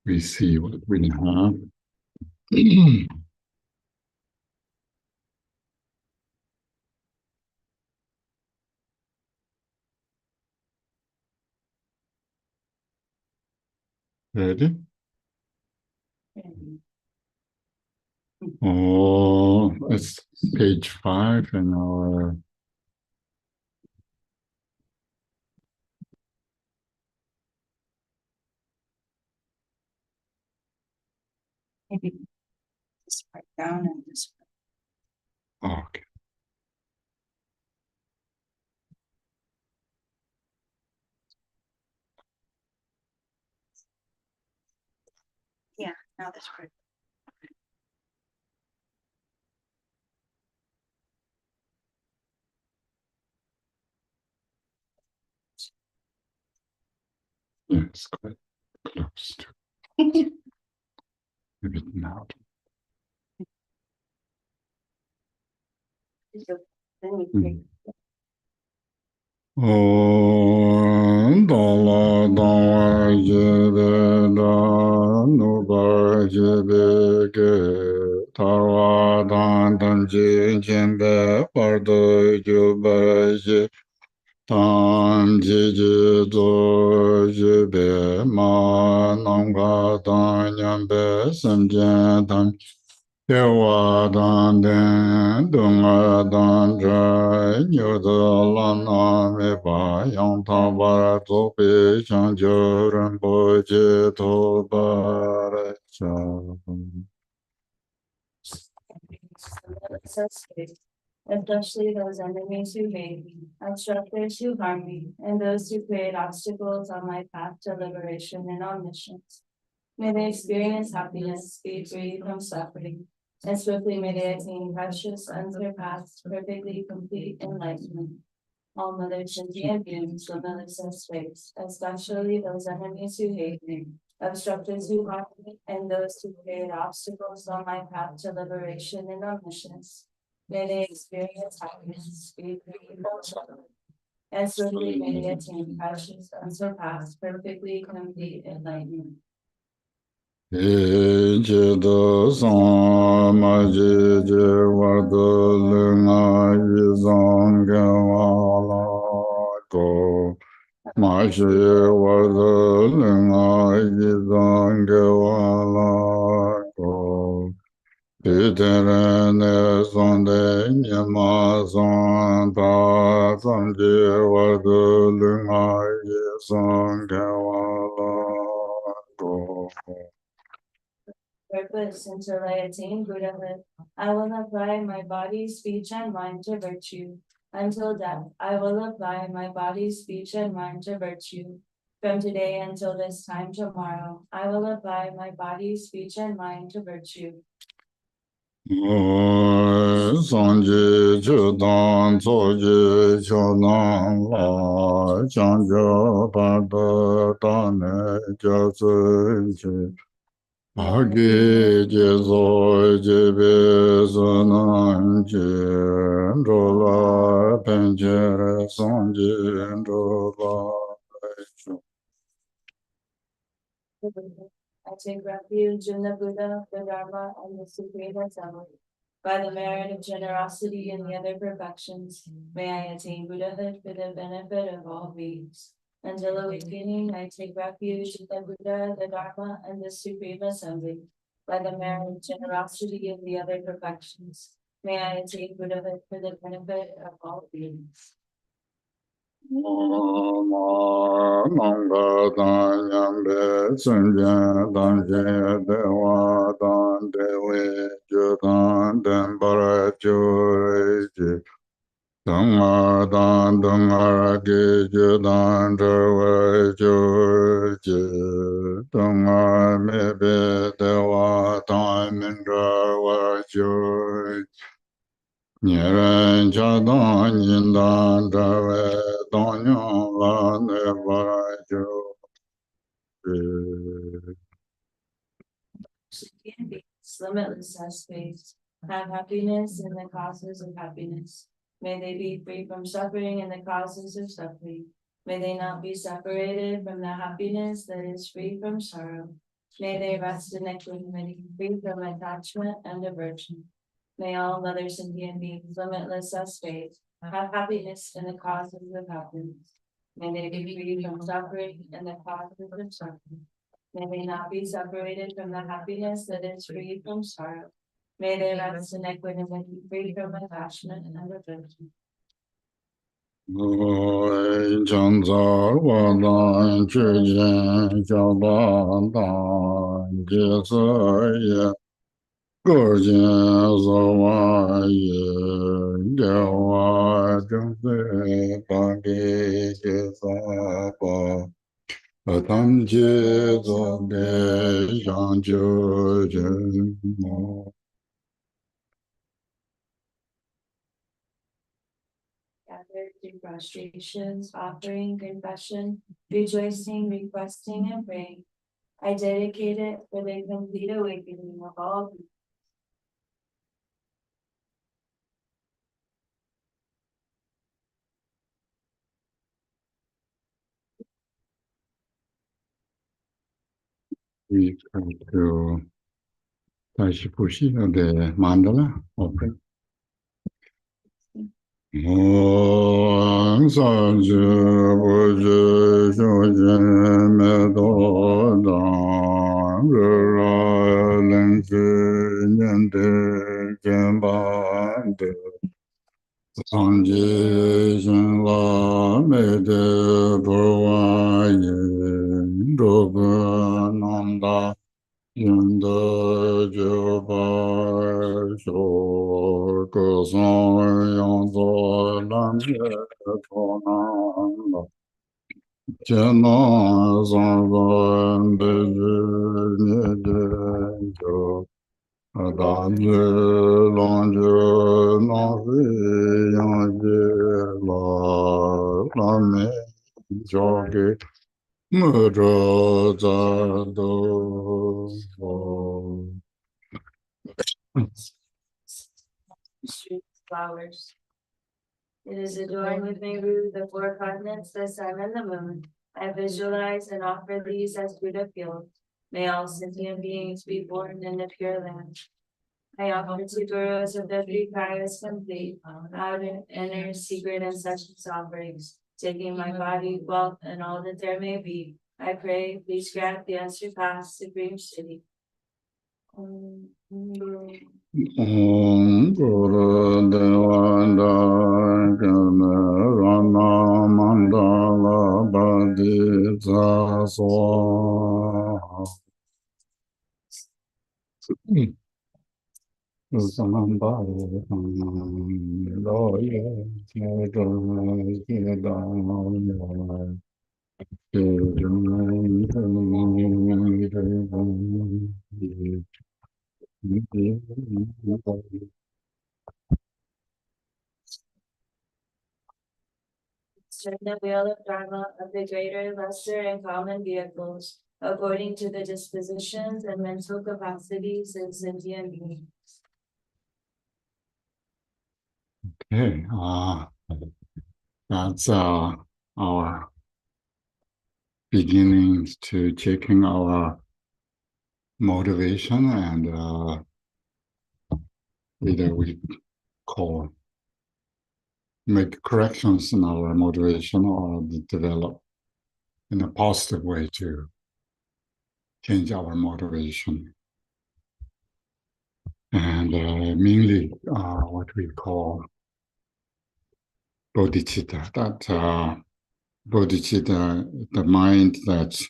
we see what we have. Ready? Oh, it's page 5 in our Maybe this part down and this part. okay. Yeah, now this part. Yeah, it's quite close to maybe now. So then we take Dala dawa jebe da nuba jebe ke tarwa dan dan jin jembe pardo juba je dan ji ji do jebe ma nanga dan nyambe samjen dan Dewa dan den dunga dan jai nyo de lan na me pa yang ta ba to pe chang jo ren po je to ba re cha. especially those enemies who hate me, obstructors who harm me, and those who create obstacles on my path to liberation and omniscience. May they experience happiness, be free from suffering, and swiftly may they attain precious, unsurpassed, perfectly complete enlightenment. All Mother sentient beings limitless space, especially those enemies who hate me, obstructors who harm me, and those who create obstacles on my path to liberation and omniscience. May they experience happiness, be free from suffering, and swiftly may they attain precious, unsurpassed, perfectly complete enlightenment. Je de san ma je wa de le nga yi zang ge wa la ko. Ma je wa de le nga yi zang ge wa la ko. Pi de re ne son de nye ma son pa san je wa de le nga yi zang ge wa la ko. Purpose until I attain Buddhahood. I will apply my body, speech, and mind to virtue. Until death, I will apply my body, speech, and mind to virtue. From today until this time tomorrow, I will apply my body, speech, and mind to virtue. Sanje chudan tsoje chodan la chanjo pada tane jasunche agi jezo jebe sunan je rola penchere sanje rola. I take refuge in the Buddha, the Dharma, and the Supreme Assembly. By the merit of generosity and the other perfections, may I attain Buddhahood for the benefit of all beings. Until awakening, I take refuge in the Buddha, the Dharma, and the Supreme Assembly. By the merit of generosity and the other perfections, may I attain Buddhahood for the benefit of all beings. Nanga dan yambe sunja dan je dewa dan dewe ju dan den bara ju je danga dan danga ge ju dan dewe ju je danga me be dewa dan min dewa ju Niren cha dan yin dan da we dan yang la ne ba ju. Sentient beings, limitless as space, have happiness and the causes of happiness. May they be free from suffering and the causes of suffering. May they not be separated from the happiness that is free from sorrow. May they rest in equanimity, free from attachment and aversion. May all other sentient beings, limitless as space, have happiness in the causes of happiness. May they be free from suffering and the causes of suffering. May they not be separated from the happiness that is free from sorrow. May they rest in equanimity, free from attachment and aversion. Oi Chanzar Wadan Chujen Shaban Dan Jesaye Gurjen Zawaye Dewa Jungse Tangi Jesapa Tam Jesabe Yang Chujen Mo. Gathered through prostrations, offering, confession, rejoicing, requesting, and praying. I dedicate it for the complete awakening of all beings. We come to 再去呼吸的曼德拉，OK。我三界不知修行没多长，日来能知念的见般的，长吉心拉没得不完也，这个南大。应得九百首，歌颂扬作南灭陀南了，见那三分悲之灭见者，大觉朗觉那非扬觉那没交给。莫着咱都佛。Streets, flowers. It is adorned with Meru, the four continents, the sun, and the moon. I visualize and offer these as Buddha fields. May all sentient beings be born in the pure land. I offer to gurus of the three kayas complete, outer, inner, secret, and sessions offerings, taking my body, wealth, and all that there may be. I pray, please grant the unsurpassed supreme city. Om Guru Devanda Gana Rana Mandala Badita Swaha. Samambhaya Loya Kedaya Kedaya Kedaya. Turn the wheel of Dharma of the greater, lesser, and common vehicles, according to the dispositions and mental capacities of sentient beings. Okay, that's our beginnings to checking our motivation, and either we call make corrections in our motivation or develop in a positive way to change our motivation. And mainly what we call bodhicitta, that bodhicitta, the mind that's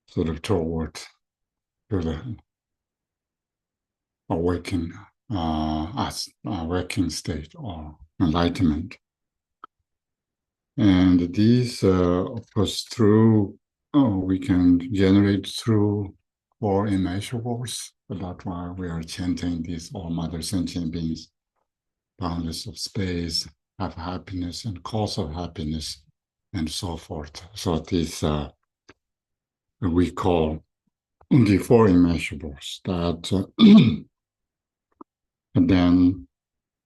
sort of toward to the awakening, as awakening state or enlightenment. And these, of course, through we can generate through four immeasurables. That's why we are chanting these all mother sentient beings, boundless of space, have happiness and cause of happiness, and so forth. So these we call the four immeasurables that and then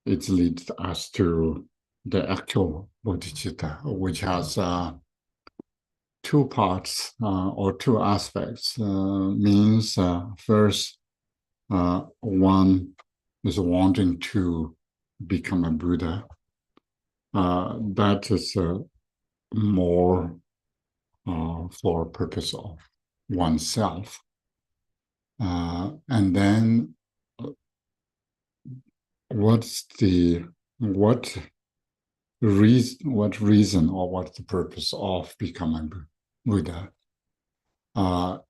it leads us to the actual bodhicitta, which has two parts or two aspects. Means first, one is wanting to become a Buddha. That is more for purpose of oneself. And then what reason or what's the purpose of becoming Buddha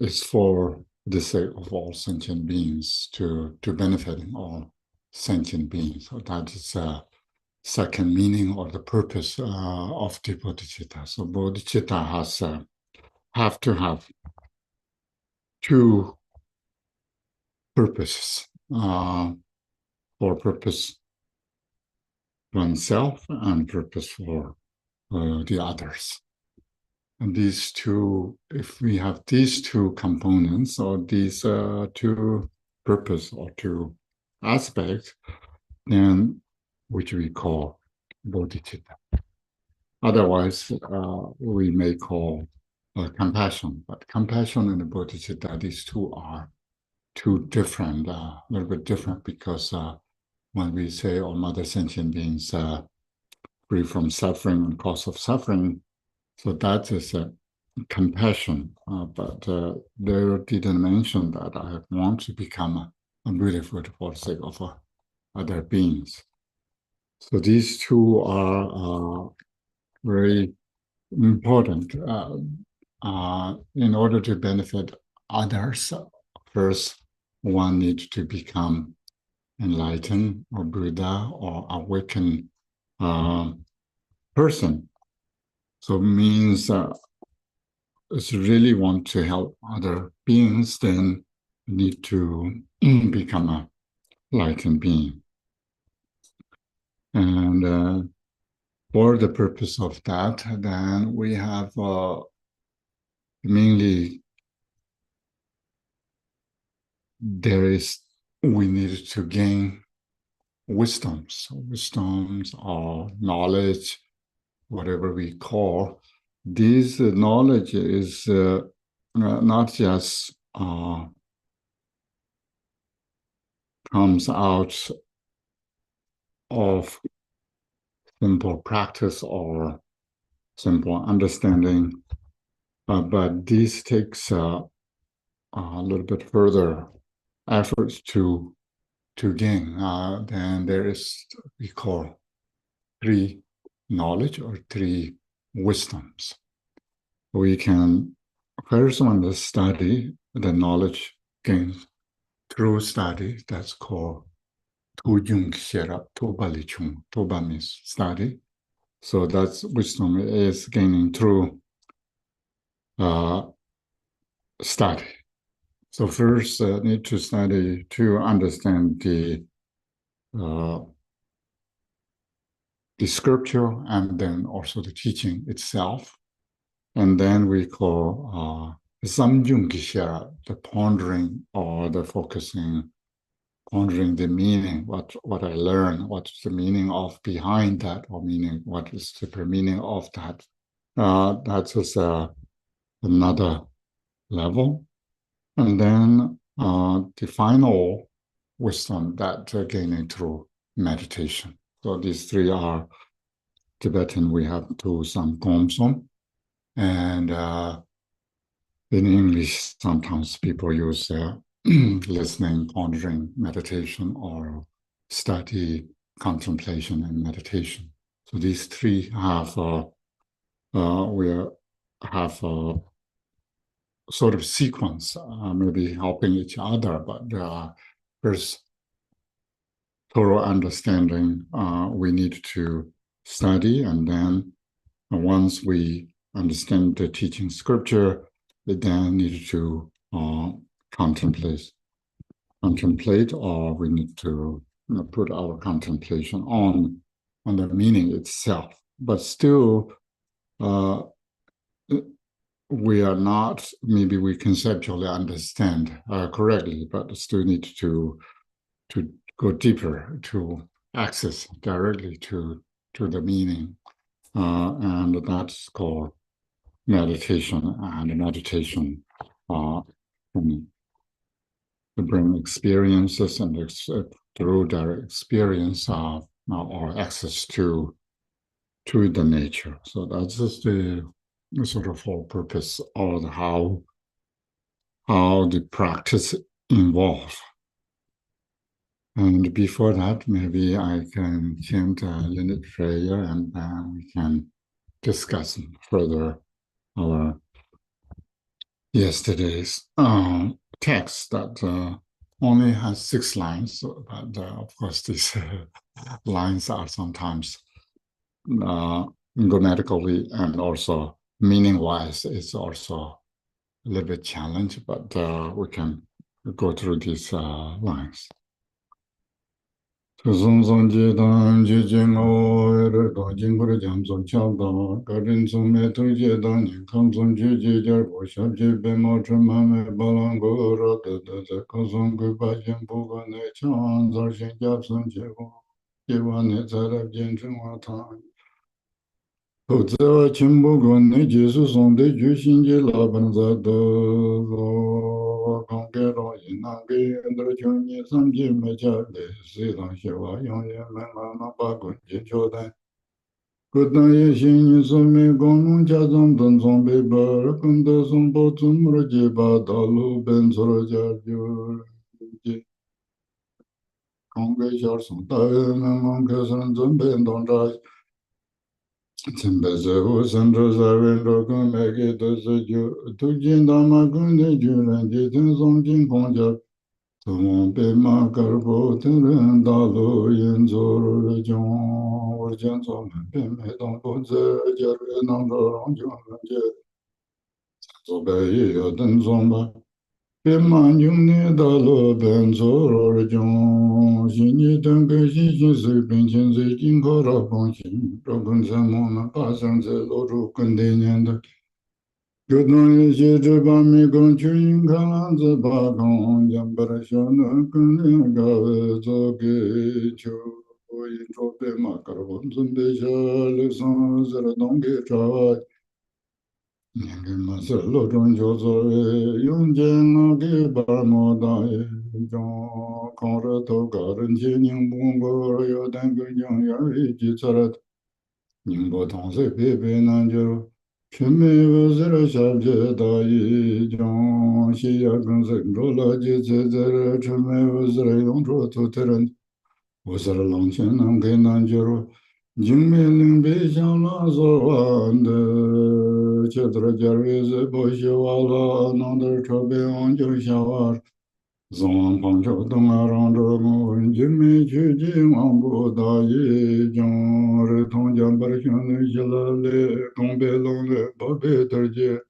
is for the sake of all sentient beings, to benefit all sentient beings. So that is second meaning or the purpose of the bodhicitta. So bodhicitta has have to have two purposes, for purpose oneself and purpose for the others. And these two, if we have these two components or these two purpose or two aspects, then which we call bodhicitta. Otherwise, we may call compassion, but compassion and bodhicitta, these two are two different, a little bit different, because when we say all other sentient beings free from suffering and cause of suffering, so that is a compassion. But they didn't mention that I want to become a Buddha for the sake of other beings. So these two are very important. In order to benefit others, first one needs to become enlightened or Buddha or awakened person. So it means if you really want to help other beings, then you need to become a enlightened being. And for the purpose of that, then we have mainly we need to gain wisdoms or knowledge, whatever we call. This knowledge is not just comes out of simple practice or simple understanding, but this takes a little bit further efforts to gain. Then there is, we call, three knowledge or three wisdoms. We can first one is study the knowledge gained through study. That's called Tu Yung Xera, Tu Bali Chung. Toba means study. So that's wisdom is gaining through study. So first need to study to understand the scripture and then also the teaching itself. And then we call Samyung Gishera, the pondering or the focusing, pondering the meaning, what I learned, what's the meaning of behind that, or meaning, what is the meaning of that. That's just another level. And then the final wisdom that gaining through meditation. So these three are Tibetan. We have to some Gomson, and in English, sometimes people use listening, pondering, meditation, or study, contemplation, and meditation. So these three have we have sort of sequence, maybe helping each other, but first thorough understanding we need to study, and then once we understand the teaching scripture, we then need to contemplate, or we need to put our contemplation on the meaning itself. But still, we are not, maybe we conceptually understand correctly, but still need to go deeper, to access directly to the meaning. And that's called meditation and meditation can bring experiences and through their experience or access to the nature. So that's just the sort of whole purpose of how the practice involves. And before that, maybe I can chant a little prayer and then we can discuss further our yesterday's text that only has 6 lines, but of course these lines are sometimes grammatically and also meaning-wise it's also a little bit challenged, but we can go through these lines. Song song ji dan ji ji ngo er do jing gu jam song chao da ga rin song me tu ji dan ni kang song ji ji jar bo sha ji be mo chen ma me ba lang gu ro de de de kang song gu ba yin bu ga ne chan zar shin jap song ji gu ji wa ne za ra jian chen wa ta ho zi wa qin bu gu ne ji su song de ju xin ji la ban za de lo kang ge ro yin nang ge yin de chen ni sam ji me cha de si dang xie wa yong ye men la na ba gun ji qiu dan gu dan ye xin ni su me gong nong cha zong dan song bei ba gun de song bo zun mu ji ba da lu ben zu ro jia ju ji kang ge xiao song da ye men gong ke san zhen ben dong zha Tsimbe ze wu san zhu sa wen zhu gun me ge de se ju tu jin da ma gun de ju ren ji ten song jin kong jia tu mong pe ma kar bo ten ren da lu yin zu ru re jiong wu jian zu men pe me dong bu ze jia re nang zhu rong jiong ren jie zu bei yi yo ten song ba pe ma jung ne da lu ben zu ru re jiong xin yi ten ge xin xin si bin qian zi jin ko ra bong xin zhu gun san mo men pa san zi lu zhu gun de nian de gu dong ye xie zhi ba mi gong qu yin ka lan zi ba gong jiang ba ra xia ne gun lin ga we zo ge qiu yin zhuo bei ma ka ru bong zun bei xia le san zi le dong ge cha nian ge ma se lu zhong jiu zo ye yong jian na ge ba mo da ye zhong kong re to ga ren qi ning bong bo yo dan ge jiang ya yi ji ca re宁波同岁北北南就全美我是了小姐大一江西呀跟神州了就在了全美我是了永州土特人我是了龙泉南给南就景美岭北向拉索湾的接着加瑞是不西瓦拉南的车北往就下瓦纵横交通啊，让这我问金没去金王不打一江，儿童江边乡里去了嘞，东北龙嘞，北北头街，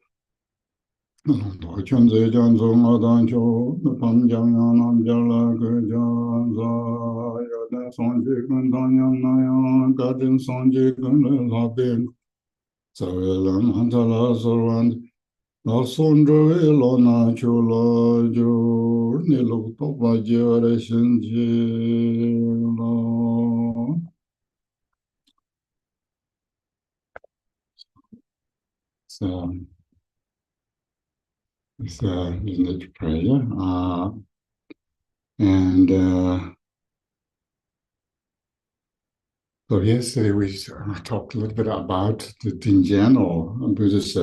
多圈子江中我当球，那旁江呀南边那个江子，要在双节跟当年那样，赶紧双节跟了那边，在为了满他那十万。老孙这位老拿去了，就你路多把节的心机了。So it's Village prayer. And so yesterday we talked a little bit about in general Buddhist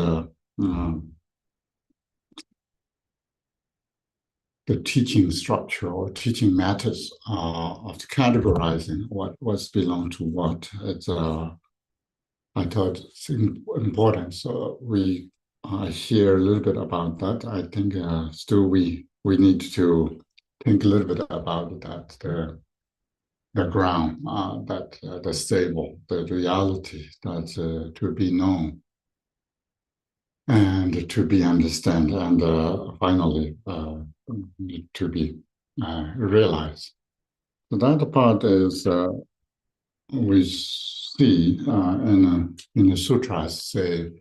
the teaching structure or teaching methods of categorizing what's belong to what. It's I thought it's important, so we share a little bit about that. I think still we need to think a little bit about that the ground that the stable, the reality that's to be known and to be understood, and finally to be realized. So that part is we see in the sutras say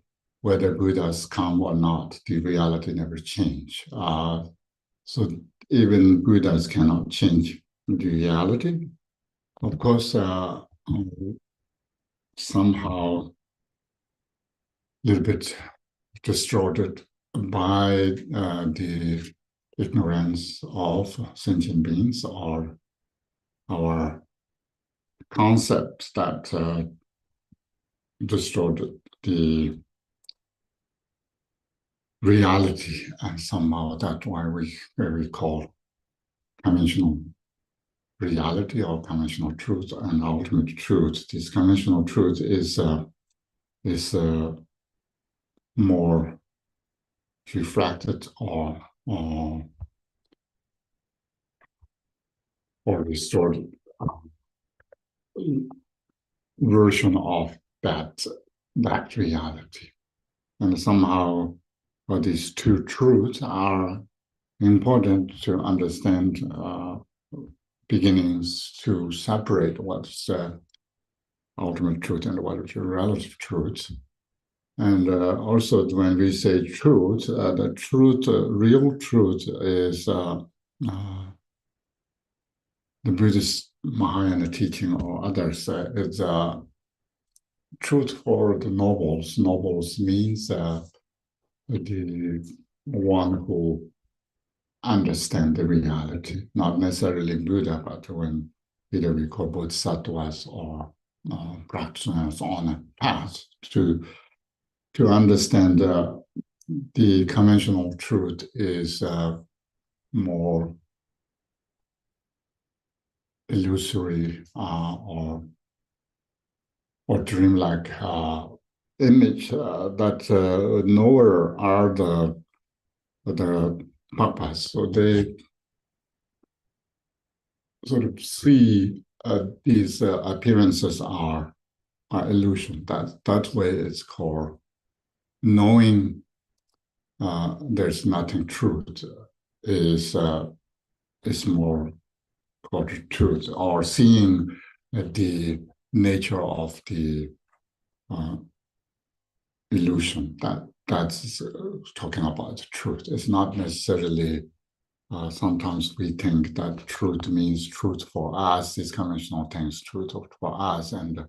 whether Buddhas come or not, the reality never change. So even Buddhas cannot change the reality. Of course, somehow a little bit distorted by the ignorance of sentient beings or our concepts that distorted the reality, and somehow that's why we call conventional reality or conventional truth and ultimate truth. This conventional truth is more reflected or distorted version of that reality. And somehow these two truths are important to understand, beginnings to separate what's ultimate truth and what is relative truth. And also when we say truth, the truth, real truth is the Buddhist Mahayana teaching or others. It's truth for the nobles. Nobles means the one who understand the reality, not necessarily Buddha, but when either we call bodhisattvas or practitioners on a path to understand the conventional truth is more illusory or dreamlike image that nowhere are the purpose. So they sort of see these appearances are illusion. That way it's called knowing there's nothing truth is more called truth, or seeing the nature of the illusion that's talking about truth. It's not necessarily sometimes we think that truth means truth for us, these conventional things, truth for us, and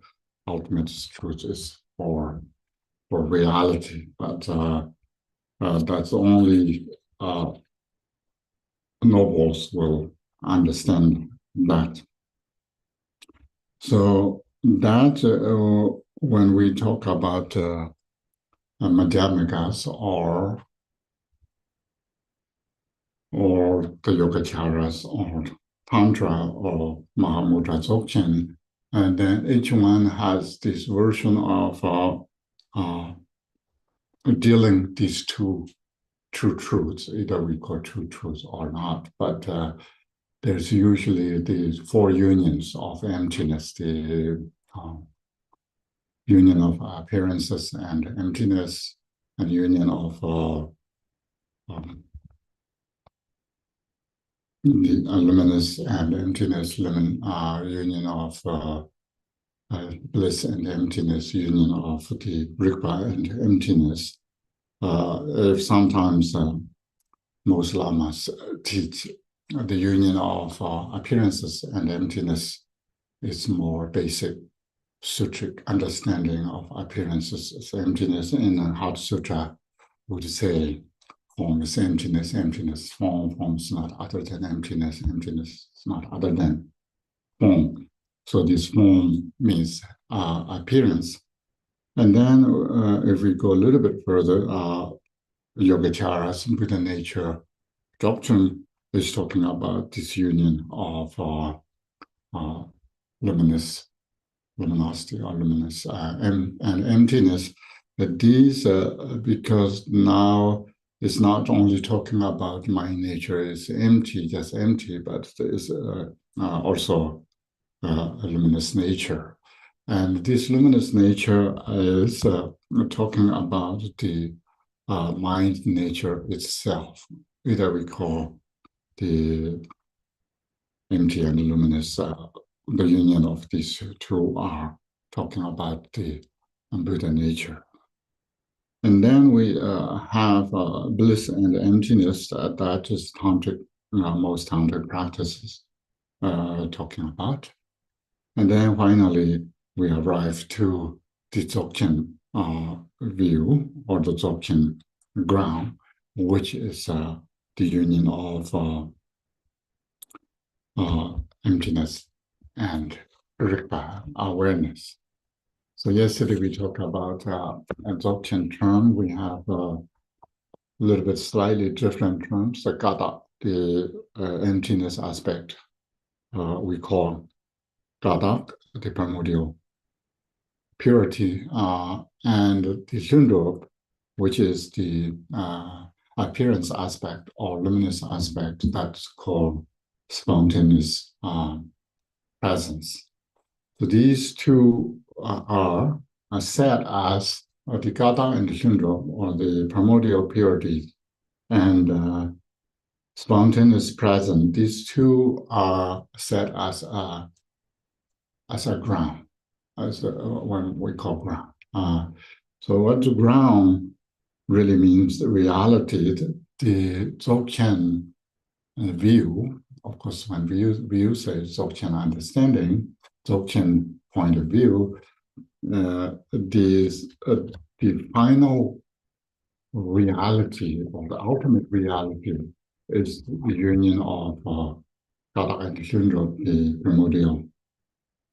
ultimate truth is for reality. But that's only nobles will understand that. So that when we talk about Madhyamikas or the Yogacaras or Tantra or Mahamudra Dzogchen, and then each one has this version of dealing these two true truths, either we call true truths or not, but there's usually these four unions of emptiness, the union of appearances and emptiness, and union of the luminous and emptiness, union of bliss and emptiness, union of the Rigpa and emptiness. If sometimes most lamas teach the union of appearances and emptiness is more basic sutric understanding of appearances as emptiness. In a Heart Sutra would say form is emptiness, emptiness, form is not other than emptiness, emptiness is not other than form. So this form means appearance. And then if we go a little bit further, Yogacaras, Buddha nature doctrine is talking about this union of luminosity or luminous and emptiness. But these, because now it's not only talking about my nature is empty, just empty, but there's also a luminous nature. And this luminous nature is talking about the mind nature itself. Either we call the empty and luminous, the union of these two are talking about the Buddha nature. And then we have bliss and emptiness, that is tantric, most tantric practices talking about. And then finally, we arrive to the Dzogchen view or the Dzogchen ground, which is the union of emptiness and Rigpa awareness. So yesterday we talked about absorption term. We have a little bit slightly different terms. The gata, the emptiness aspect, we call gata, the primordial purity, and the shundro, which is the appearance aspect or luminous aspect, that's called spontaneous presence. So these two are said as the gata and the shundro, or the primordial purity and spontaneous presence. These two are said as a ground, as what we call ground. So what the ground really means, the reality, the Dzogchen view. Of course, when we say Dzogchen understanding, Dzogchen point of view, the final reality or the ultimate reality is the union of Gata and Shundro, the primordial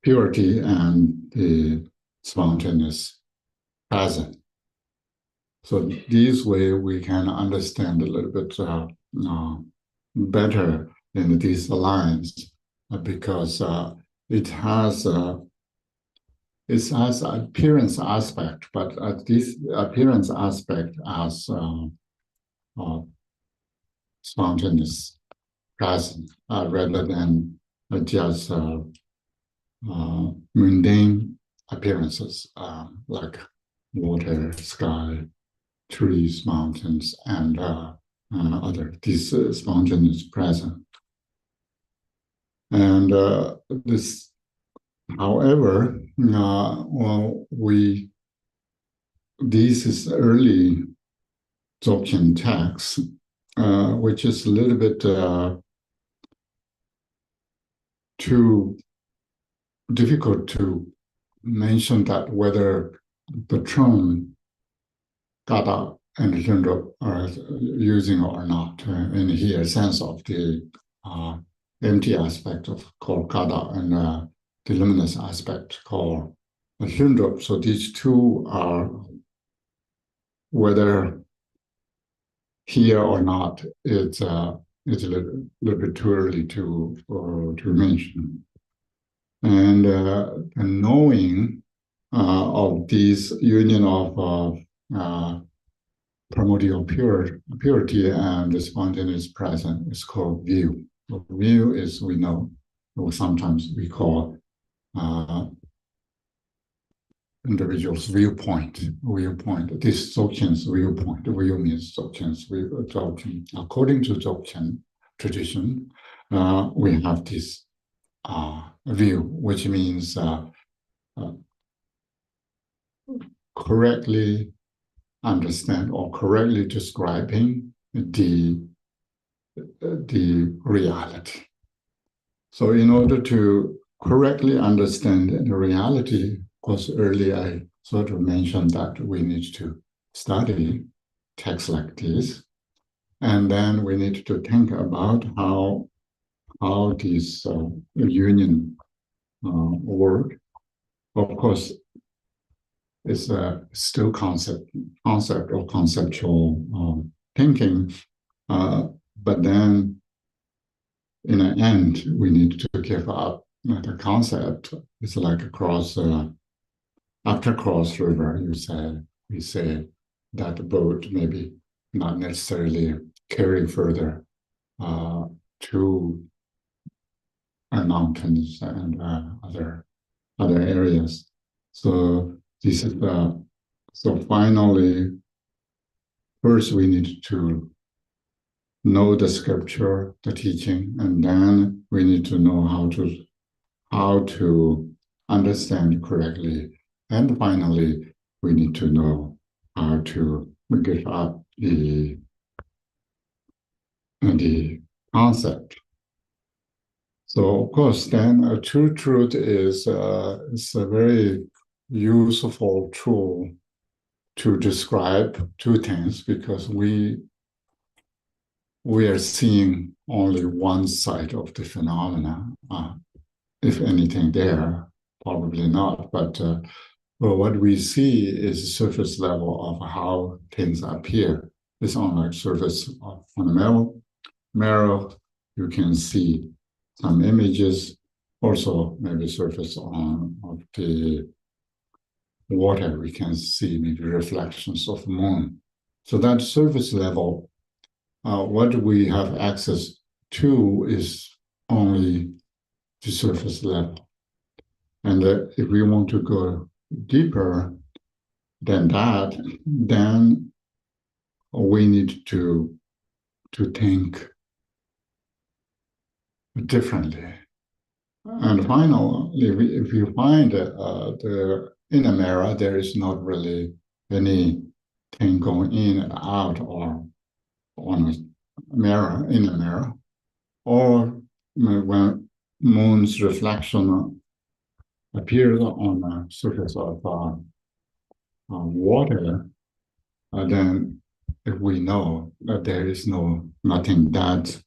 purity and the spontaneous presence. So this way we can understand a little bit better in these lines because it has appearance aspect, but this appearance aspect as spontaneous presence rather than just mundane appearances like water, sky, trees, mountains, and other this spontaneous presence. And this, however, this is early Dzogchen text, which is a little bit too difficult to mention that whether the term Gata and Shundro are using or not in here sense of the empty aspect of called Gata and the luminous aspect called Shundro. So these two are, whether here or not, it's a little bit too early to mention. And knowing of this union of primordial purity and the spontaneous presence is called view. So view is, we know, or sometimes we call individual's viewpoint. This Dzogchen's viewpoint. View means Dzogchen's Dzogchen. According to Dzogchen tradition, we have this view, which means correctly understand or correctly describing the reality. So in order to correctly understand the reality, of course, earlier I sort of mentioned that we need to study texts like this, and then we need to think about how this union work. Of course, it's still concept or conceptual thinking, but then in the end, we need to give up the concept. It's like after cross river, we say that the boat maybe not necessarily carry further to mountains and other areas. So this is so finally, first we need to know the scripture, the teaching, and then we need to know how to understand correctly. And finally, we need to know how to give up the concept. So of course, then a true truth is it's a very useful tool to describe two things because we are seeing only one side of the phenomena. If anything there, probably not. But well, what we see is surface level of how things appear. It's on the surface of on the mirror. You can see some images. Also, maybe surface of the water. We can see maybe reflections of moon. So that surface level, what we have access to is only the surface level. And if we want to go deeper than that, then we need to think differently. And finally, if you find in a mirror, there is not really anything going in and out or on a mirror, in a mirror, or when moon's reflection appears on the surface of water, then if we know that there is nothing that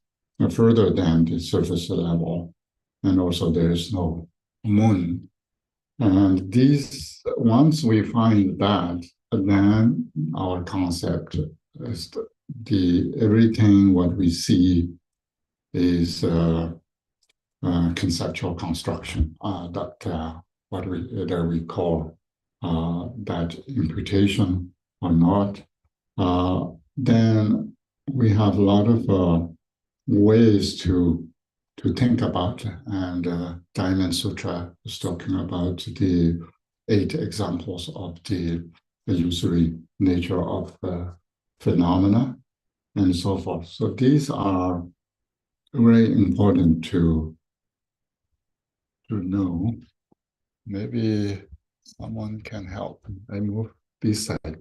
further than the surface level, and also there is no moon. And these, once we find that, then our concept is everything what we see is conceptual construction that we call that imputation or not. Then we have a lot of ways to think about, and Diamond Sutra is talking about the 8 examples of the illusory nature of phenomena and so forth. So these are very important to know. Maybe someone can help. I move this side.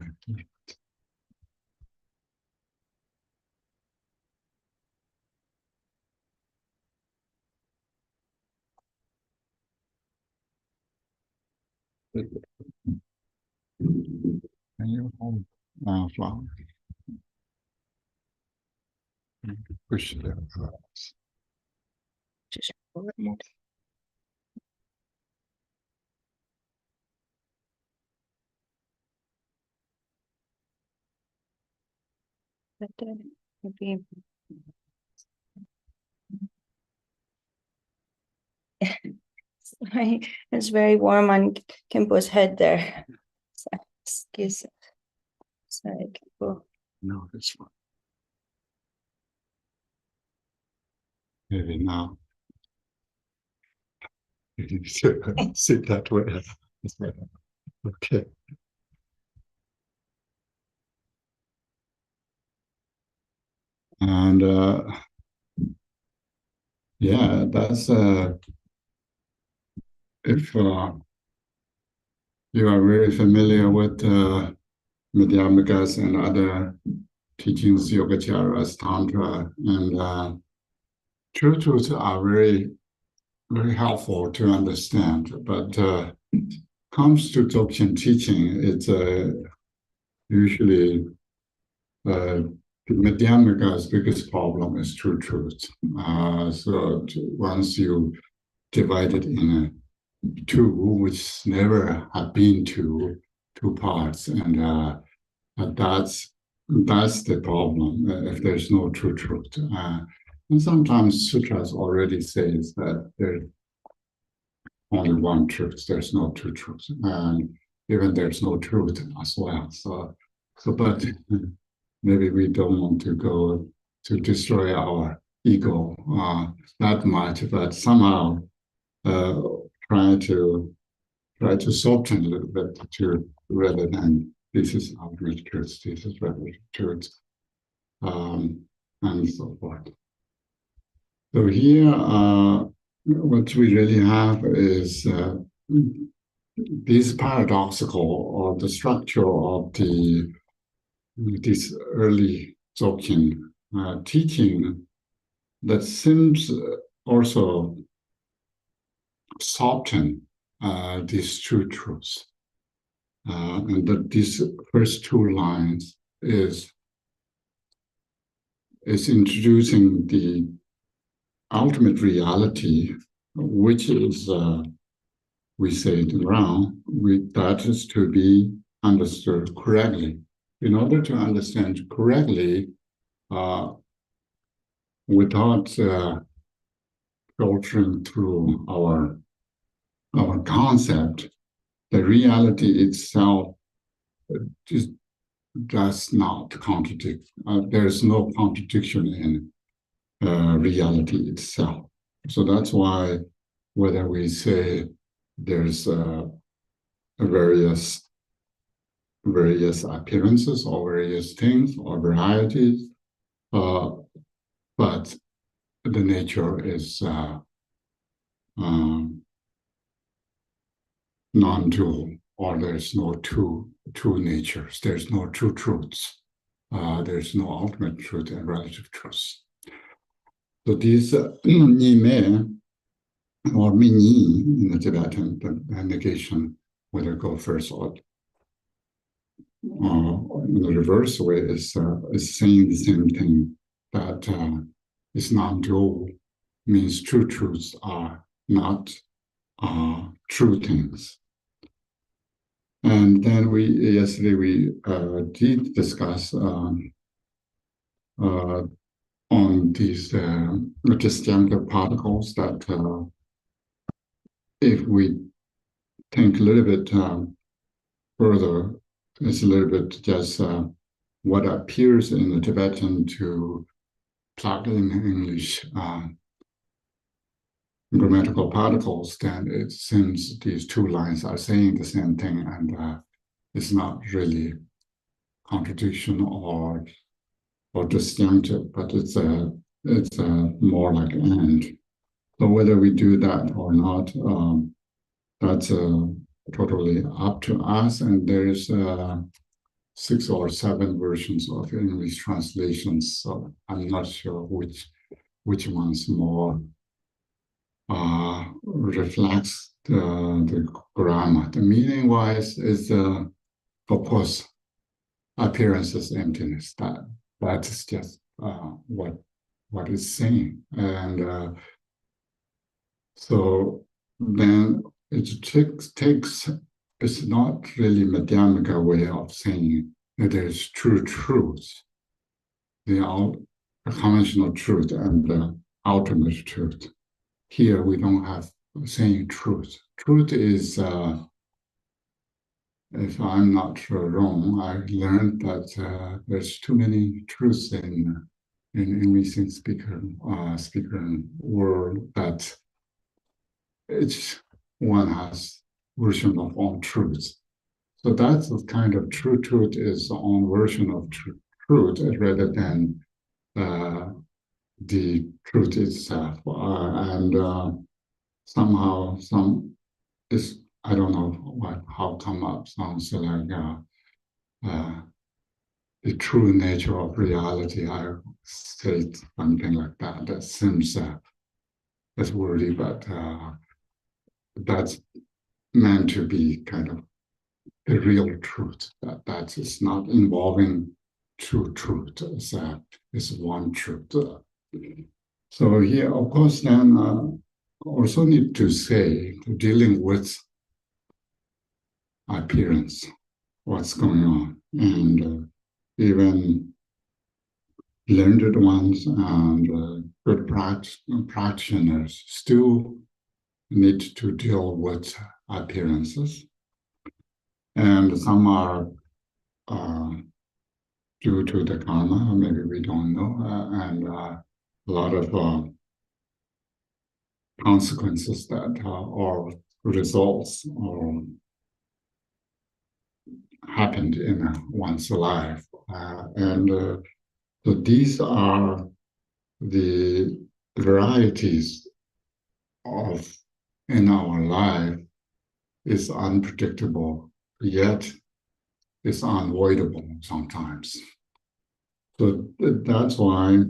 Can you hold flower? Push it across. Maybe sorry, it's very warm on Khenpo's head there. So, excuse me. Sorry, Khenpo. No, it's fine. Maybe now. You need to sit that way. Okay. And yeah, that's if you are very familiar with Madhyamikas and other teachings, Yogacaras, Tantra, and true truths are very, very helpful to understand. But comes to Dzogchen teaching, it's usually Madhyamika's biggest problem is true truth. So once you divide it in two, which never have been two parts, and that's the problem. If there's no true truth, and sometimes sutras already says that there's only one truth. There's no two truths, and even there's no truth as well. So but maybe we don't want to go to destroy our ego that much, but somehow try to soften a little bit to rather than this is outreach truth, this is relative truth, and so forth. So here, what we really have is this paradoxical or the structure of this early Dzogchen teaching that seems also soften these two truths. And that these first two lines is introducing the ultimate reality, which is, we say it wrong, that is to be understood correctly. In order to understand correctly, without filtering through our concept, the reality itself just does not contradict. There's no contradiction in reality itself. So that's why whether we say there's various appearances or various things or varieties, but the nature is non-dual, or there's no two natures. There's no two truths. There's no ultimate truth and relative truth. So these ni me or mi ni in the Tibetan, the negation, whether go first or in the reverse way, is saying the same thing, that is non-dual, means true truths are not true things. And then yesterday we did discuss on these disjunctive particles, that if we think a little bit further, it's a little bit just what appears in the Tibetan to plug in English grammatical particles, then it seems these two lines are saying the same thing, and it's not really contradiction or disjunctive, but it's more like and. So whether we do that or not, that's totally up to us. And there's 6 or 7 versions of English translations, so I'm not sure which one's more reflects the grammar. The meaning-wise is, of course, appearance is emptiness. That is just what it's saying, and so then it takes. It's not really Madhyamaka way of saying that there's true truth, the conventional truth and the ultimate truth. Here we don't have saying truth. Truth is, if I'm not wrong, I learned that there's too many truths in English speaker world, that each one has version of own truth. So that's the kind of true truth is own version of truth rather than the truth itself. And somehow is, I don't know how come up sounds like the true nature of reality. I say something like that. That seems that's wordy, but that's meant to be kind of the real truth. That is not involving true truth. It's one truth. So here, of course, then also need to say, dealing with appearance, what's going on, and even learned ones and good practitioners still need to deal with appearances, and some are due to the karma, maybe we don't know, and a lot of consequences that or results or happened in one's life, and so these are the varieties of in our life is unpredictable, yet it's unavoidable sometimes. So that's why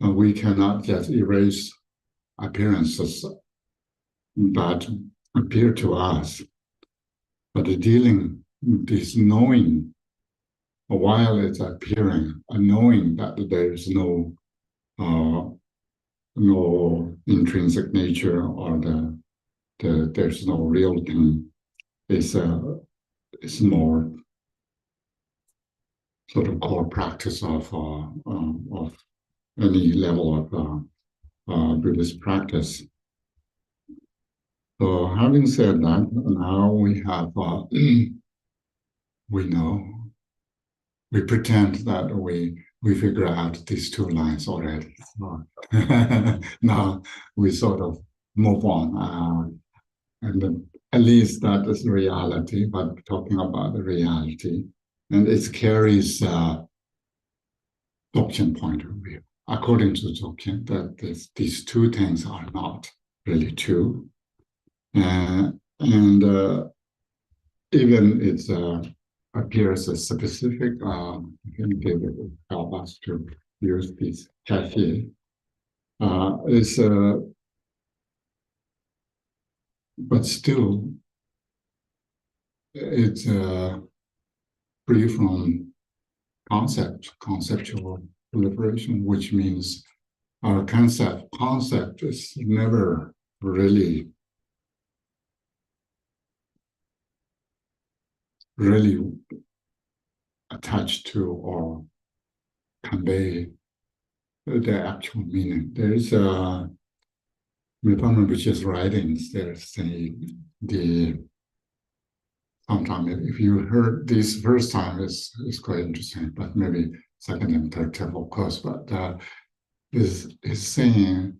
we cannot just erase appearances that appear to us, but dealing this knowing, while it's appearing, a knowing that there is no intrinsic nature, or there's no real thing, is more sort of core practice of any level of Buddhist practice. So having said that, now we have we know, we pretend that we figure out these two lines already. So now we sort of move on, and then at least that is reality. But talking about the reality, and it carries Dzogchen point of view. According to Dzogchen, that these two things are not really true, and even it appears as specific. I think David will help us to use this cafe. Is but still, it's free from conceptual proliferation, which means our concept is never really attached to or convey the actual meaning. There's Rinpoche's writings. There's sometimes if you heard this first time, it's quite interesting, but maybe second and third time, of course. But is saying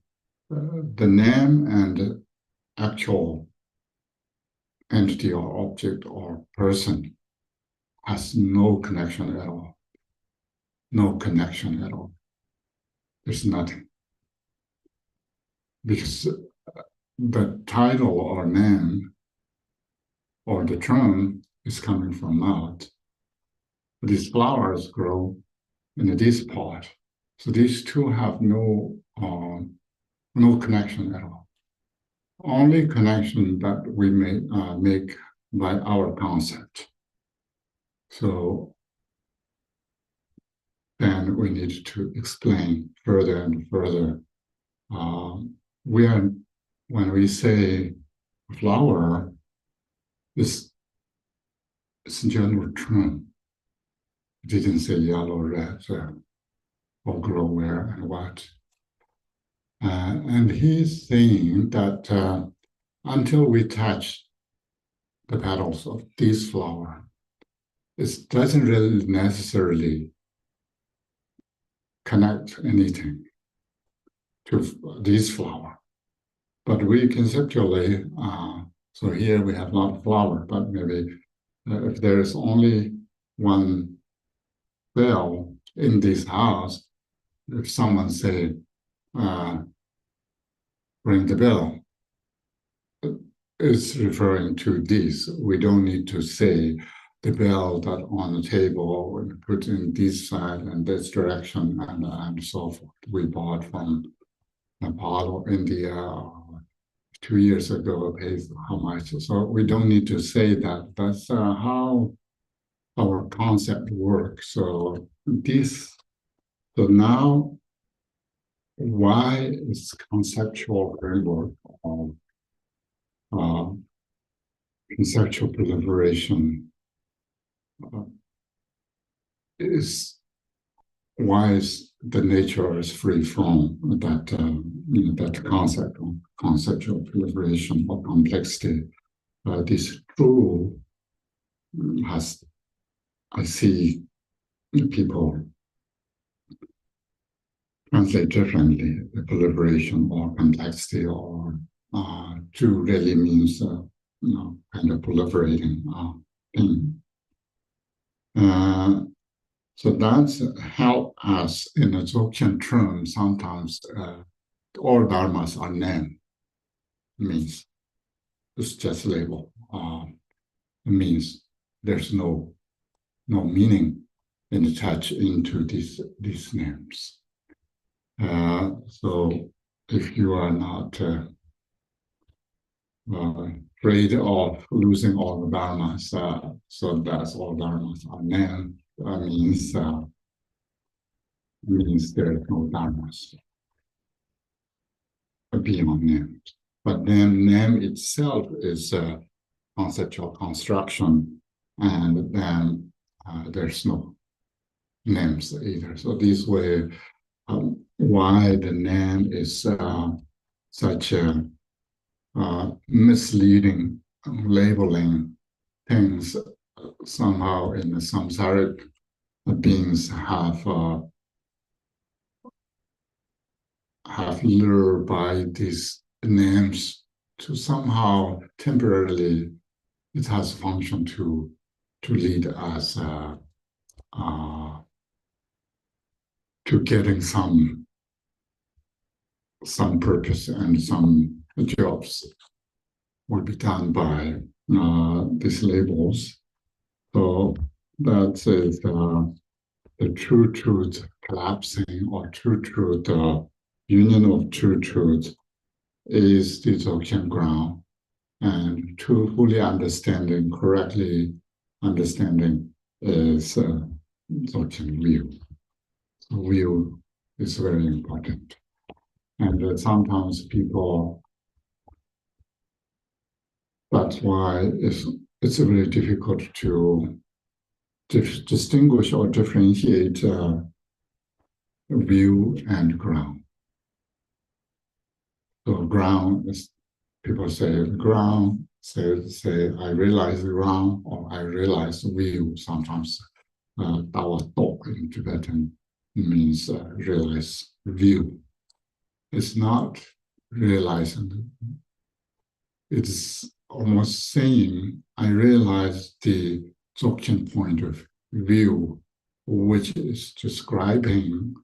the name and actual entity or object or person has no connection at all. No connection at all. There's nothing. Because the title or name or the term is coming from out. These flowers grow in this pot. So these two have no connection at all. Only connection that we may make by our concept. So then we need to explain further and further. When we say flower, it's a general term. It didn't say yellow, red, or grow where and what. And he's saying that until we touch the petals of this flower, it doesn't really necessarily connect anything to this flower. But we conceptually, so here we have not flower, but maybe if there is only one bell in this house, if someone say, ring the bell, it's referring to this. We don't need to say the bell that on the table and put in this side and this direction and so forth. We bought from Nepal or India 2 years ago, pays how much. So we don't need to say that. That's how our concept works. So now, why is conceptual framework of conceptual proliferation is why is the nature is free from that that concept of conceptual proliferation or complexity. This rule has, I see people translate differently, the proliferation or complexity, or to really means kind of proliferating thing. So that's help us in the Dzogchen term. Sometimes all dharmas are named, means it's just label. It means there's no meaning attached into these names. So if you are not afraid of losing all the dharmas. So that's all dharmas are named. Means there is no dharmas beyond name. But then name itself is a conceptual construction, and then there's no names either. So this way, why the name is such a misleading labeling things somehow in the samsaric beings have lured by these names to somehow temporarily it has function to lead us to getting some purpose and some jobs will be done by these labels. So that is the true truth collapsing, or true truth, union of true truth is the Dzogchen ground. And to fully understanding, correctly understanding is Dzogchen view. So view is very important. And sometimes people, that's why it's very difficult to distinguish or differentiate view and ground. So ground is, people say ground, say I realize the ground, or I realize view. Sometimes Dawa Tok in Tibetan means realize view. It's not realizing, it's almost saying I realize the Dzogchen point of view, which is describing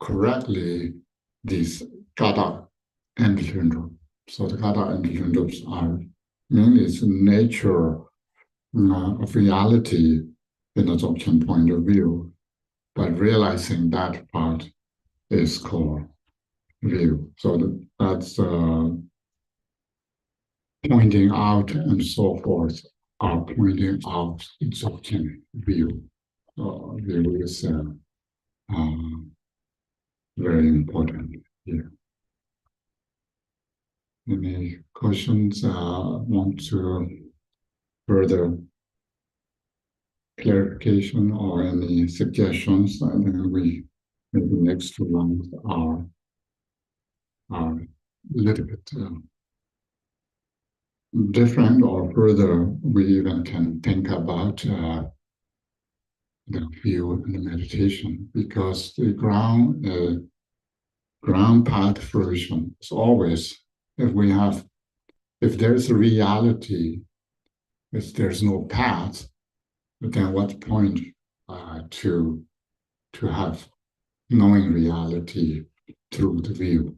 correctly these Gada and Lundrup. So the Gada and Lundrups are mainly its nature of reality in the Dzogchen point of view, but realizing that part is called view. So that's pointing out and so forth are pointing out Dzogchen view. View is very important here. Any questions? Want to further clarification or any suggestions? And then we maybe next two lines are a little bit different, or further we even can think about the view and the meditation, because the ground path version is always, if there's a reality, if there's no path, then what point to have knowing reality through the view?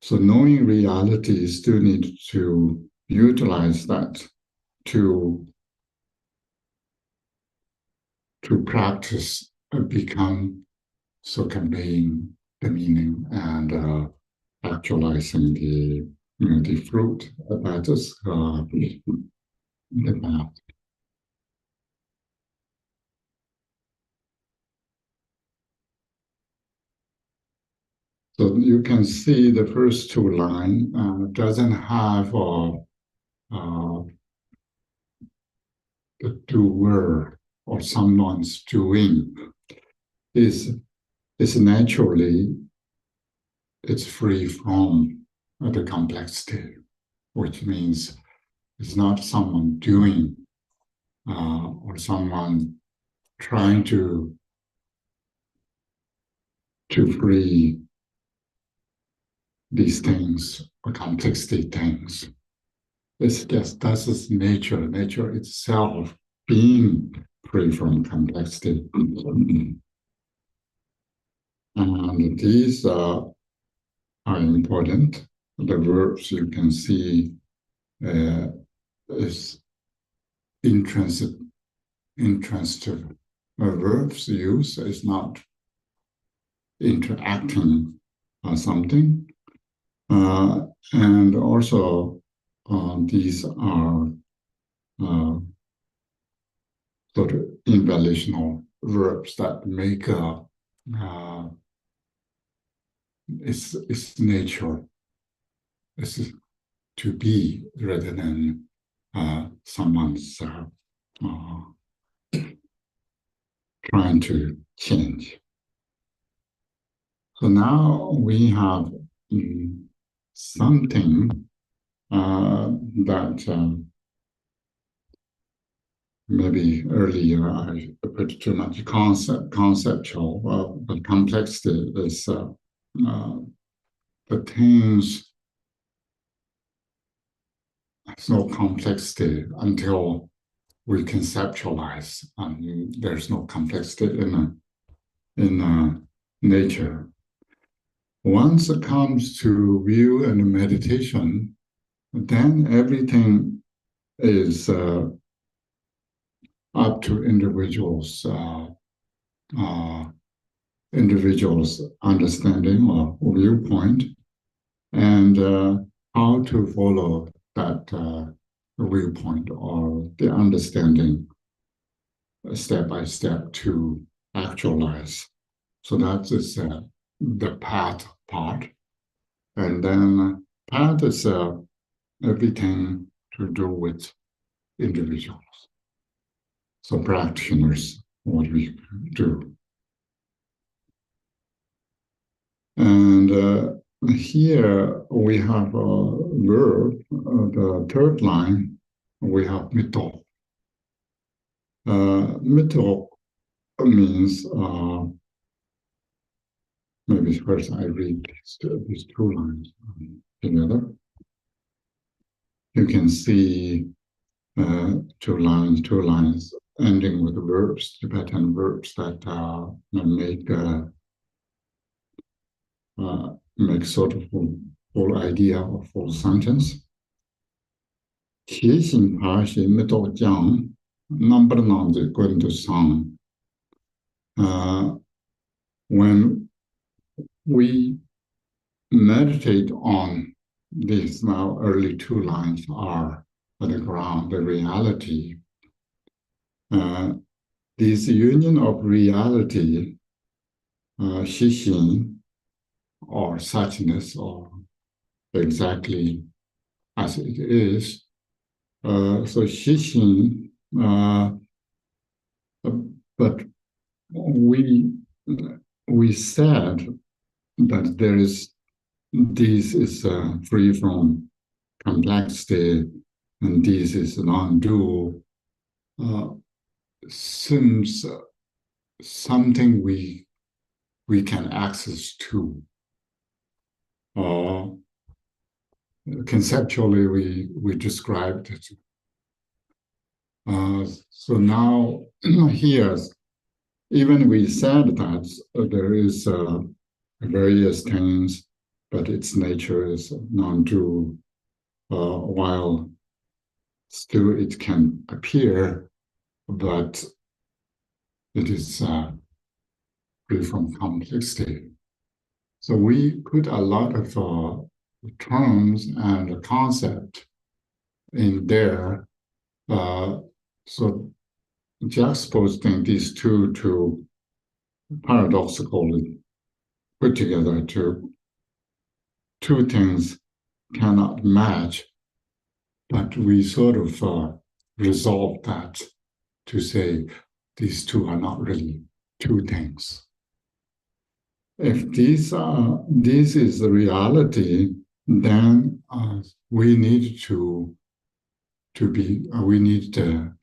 So knowing reality still need to utilize that to practice and become, so conveying the meaning and actualizing the fruit. That is the path. So you can see the first two lines doesn't have the doer or someone's doing. Is naturally, it's free from the complexity, which means it's not someone doing or someone trying to free these things or complexity things. It's just, that's its nature itself being free from complexity. And these are important. The verbs you can see is intransitive verbs use is not interacting or something. And also these are sort of involutional verbs that make its nature is to be rather than someone's trying to change. So now we have something that maybe earlier I put too much conceptual, but complexity is the things. There's no complexity until we conceptualize. There's no complexity in nature. Once it comes to view and meditation, then everything is up to individuals' understanding or viewpoint, and how to follow that viewpoint or the understanding step by step to actualize. So that is the path part. And then path is everything to do with individuals. So practitioners, what we do. And here we have a verb, the third line, we have mito. Mito means, maybe first I read these two lines together. You can see two lines ending with verbs, Tibetan verbs that make sort of full idea or full sentence. 提醒他是没到讲 number nine going to song. When we meditate on these now early two lines are the ground, the reality. This union of reality, xixin, or suchness, or exactly as it is. So xixin, but we said that this is free from complexity, and this is non-dual. Seems something we can access to. Conceptually, we described it. So now here, even we said that there is various things, but its nature is non-dual, while still it can appear, but it is free from complexity. So we put a lot of terms and concept in there. So juxtaposing these two to paradoxically put together two things cannot match, but we sort of resolve that to say these two are not really two things. If this is the reality, then we need to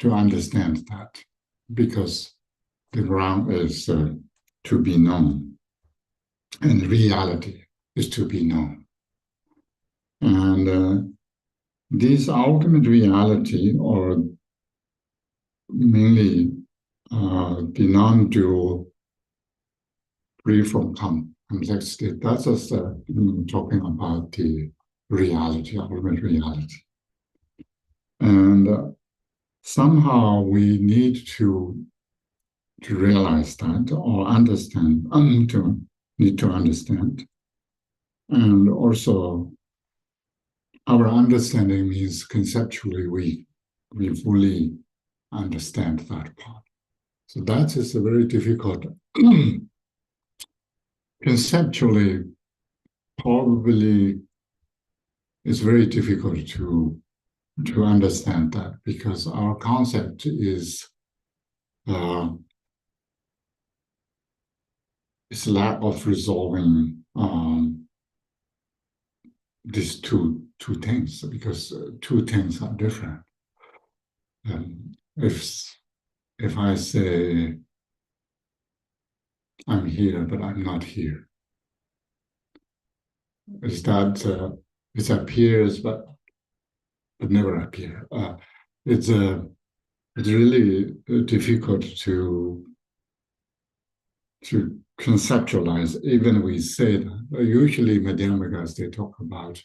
understand that, because the ground is to be known, and reality is to be known. And this ultimate reality, or mainly the non-dual, free from complexity, that's us talking about the reality, ultimate reality. And somehow we need to realize that, or understand, need to understand, and also our understanding means conceptually we fully understand that part. So that is a very difficult. Conceptually, probably it's very difficult to understand that because our concept is it's lack of resolving these two things because two things are different. If I say I'm here but I'm not here, is that it appears but never appear. It's really difficult to conceptualize. Even we say that usually Madhyamikas they talk about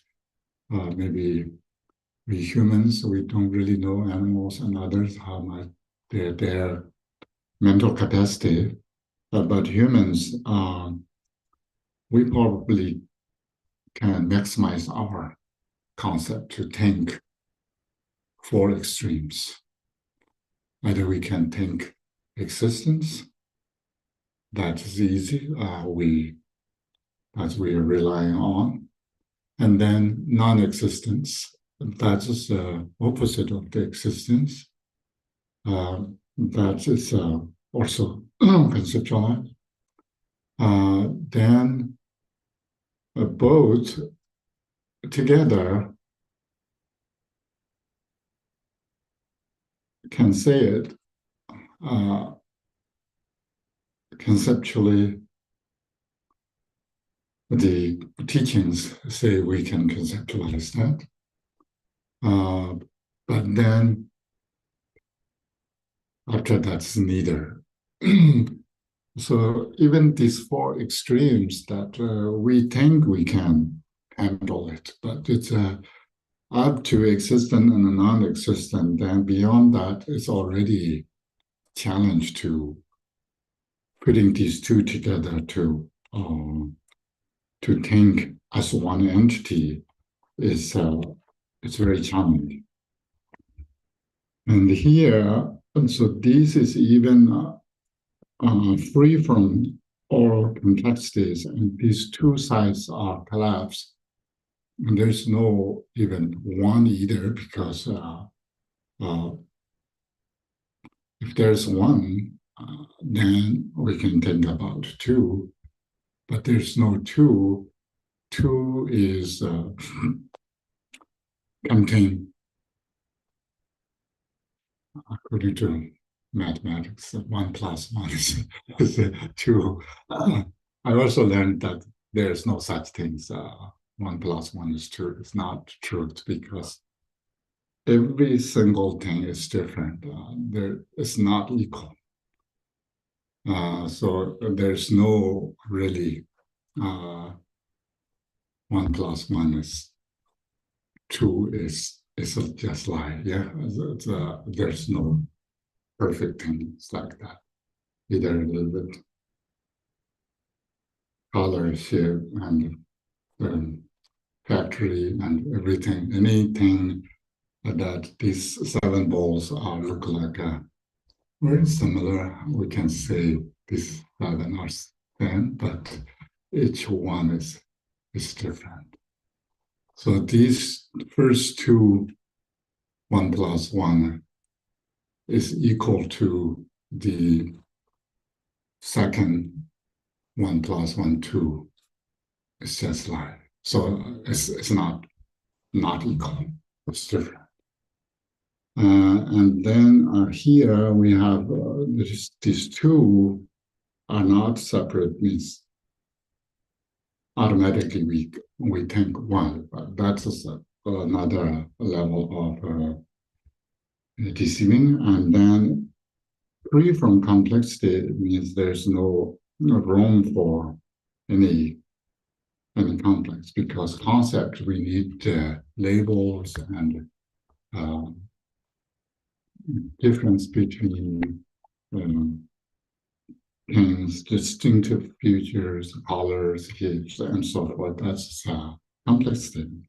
maybe we humans, we don't really know animals and others how much their mental capacity, but humans we probably can maximize our concept to think four extremes. Either we can think existence, that is easy, that we are relying on, and then non-existence, that is the opposite of the existence. That is also conceptualized. Then both together can say it conceptually. The teachings say we can conceptualize that. But then after that's neither. So even these four extremes that we think we can handle it, but it's up to existent and non-existent. Then beyond that, it's already challenge to putting these two together to think as one entity is it's very challenging. And here, and so this is even free from all complexities, and these two sides are collapsed. And there's no even one either, because if there's one, then we can think about two, but there's no two. Two is contained according to mathematics. 1+1 is two. I also learned that there's no such thing as 1+1 is two. It's not true because every single thing is different. It's not equal. So there's no really 1+1 is two is just lie. Yeah, there's no perfect things like that. Either a little bit color, shape, and factory and everything. Anything that these seven balls are look like very similar. We can say these seven are 10, but each one is different. So these first two, 1+1, is equal to the second 1+1, 2. It's just like, so it's not equal. It's different. And then here we have these two are not separate, means automatically we think one, but that's another level of deceiving. And then free from complexity means there's no room for any complex, because concept we need labels and difference between things, distinctive features, colors, shapes, and so forth. That's complex thing.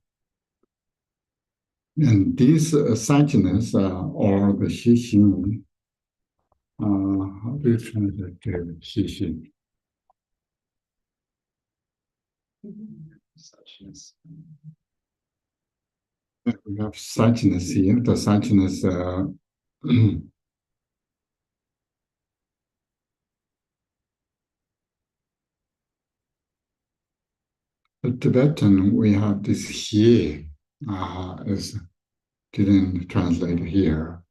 And this sadness or the xixin, how do you translate the xixin? Sadness. We have sadness here. The sadness, the Tibetan, we have this xie, is didn't translate here.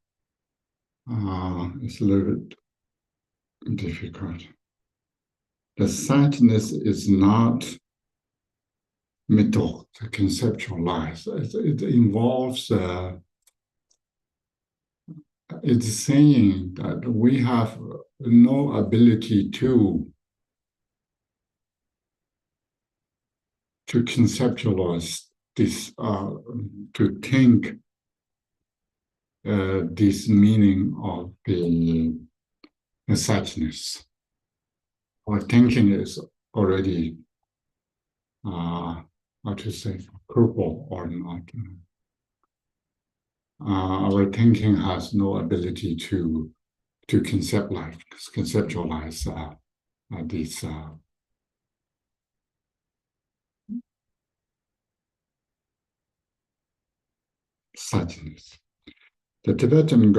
It's a little bit difficult. The sadness is not middle, to conceptualize. It involves, it's saying that we have no ability to conceptualize this, to think this meaning of the sadness. Our thinking is already, how to say, crippled or not. Our thinking has no ability to conceptualize this sadness. The Tibetan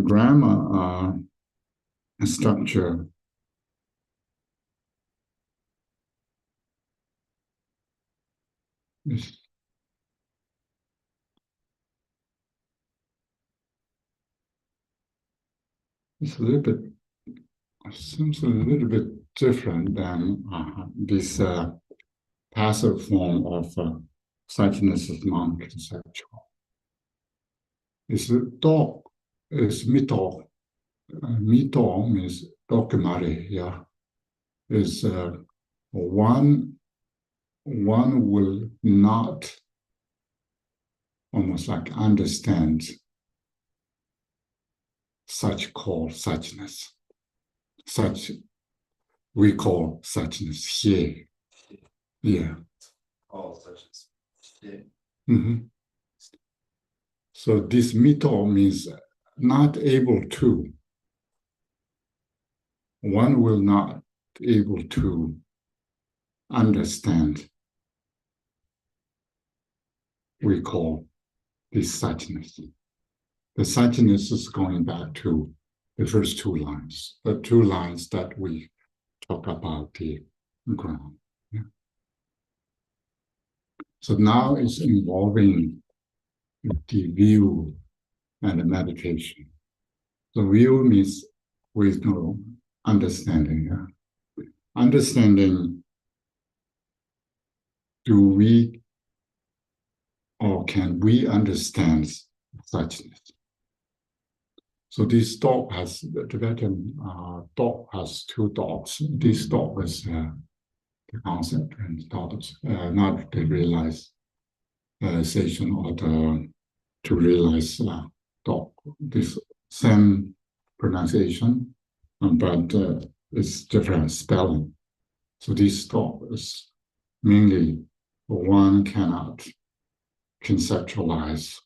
grammar structure is a little bit, seems a little bit different than this passive form of sadness is non-conceptual. It's dog, it's mito. Mito means dogmari, yeah. Is one will not almost like understand such called suchness. Such we call suchness here. Yeah. All suchness. Yeah. Mm-hmm. So this mito means not able to. One will not able to understand. We call this suchness. The suchness is going back to the first two lines, the two lines that we talk about the ground. Yeah. So now it's involving the view and the meditation. The view means with no understanding. Yeah. Understanding, do we or can we understand suchness? So this dog has, the Tibetan dog has two dogs. This dog is the concept and dogs, not the realization or the to realize dog. This same pronunciation, but it's different spelling. So this dog is mainly one cannot conceptualize,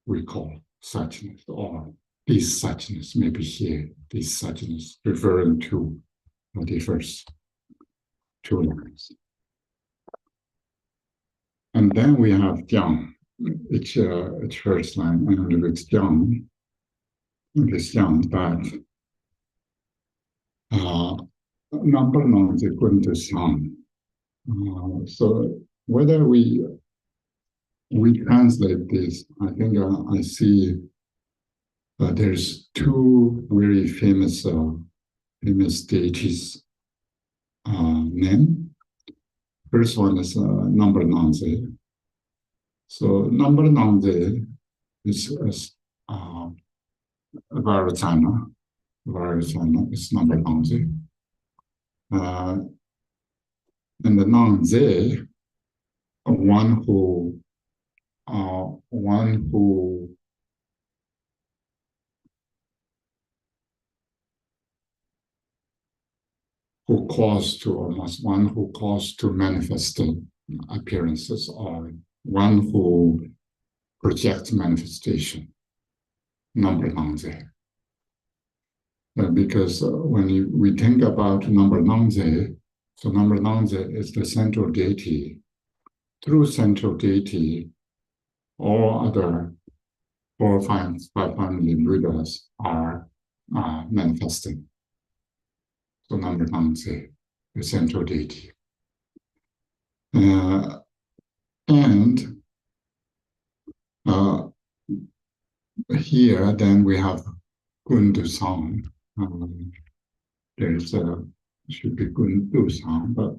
we call suchness, or this suchness, maybe here, this suchness, referring to the first two lines. And then we have Jiang, it's first line, and with Jiang, this Jiang, that number non is equal to Xiang. So whether we translate this, I think I see there's two very famous deities name. First one is number nonze. So number nonze is Vairocana. Vairocana is number nonze. And the nonze, one who caused to almost one who caused to manifest appearances or one who projects manifestation, number nangze. Because when we think about number nangze, so number nangze is the central deity. Through central deity, all other 4 or 5 family Buddhas are manifesting. So number nangze, the central deity. And here, then we have Gundu Sang. There's should be Gundu Sang, but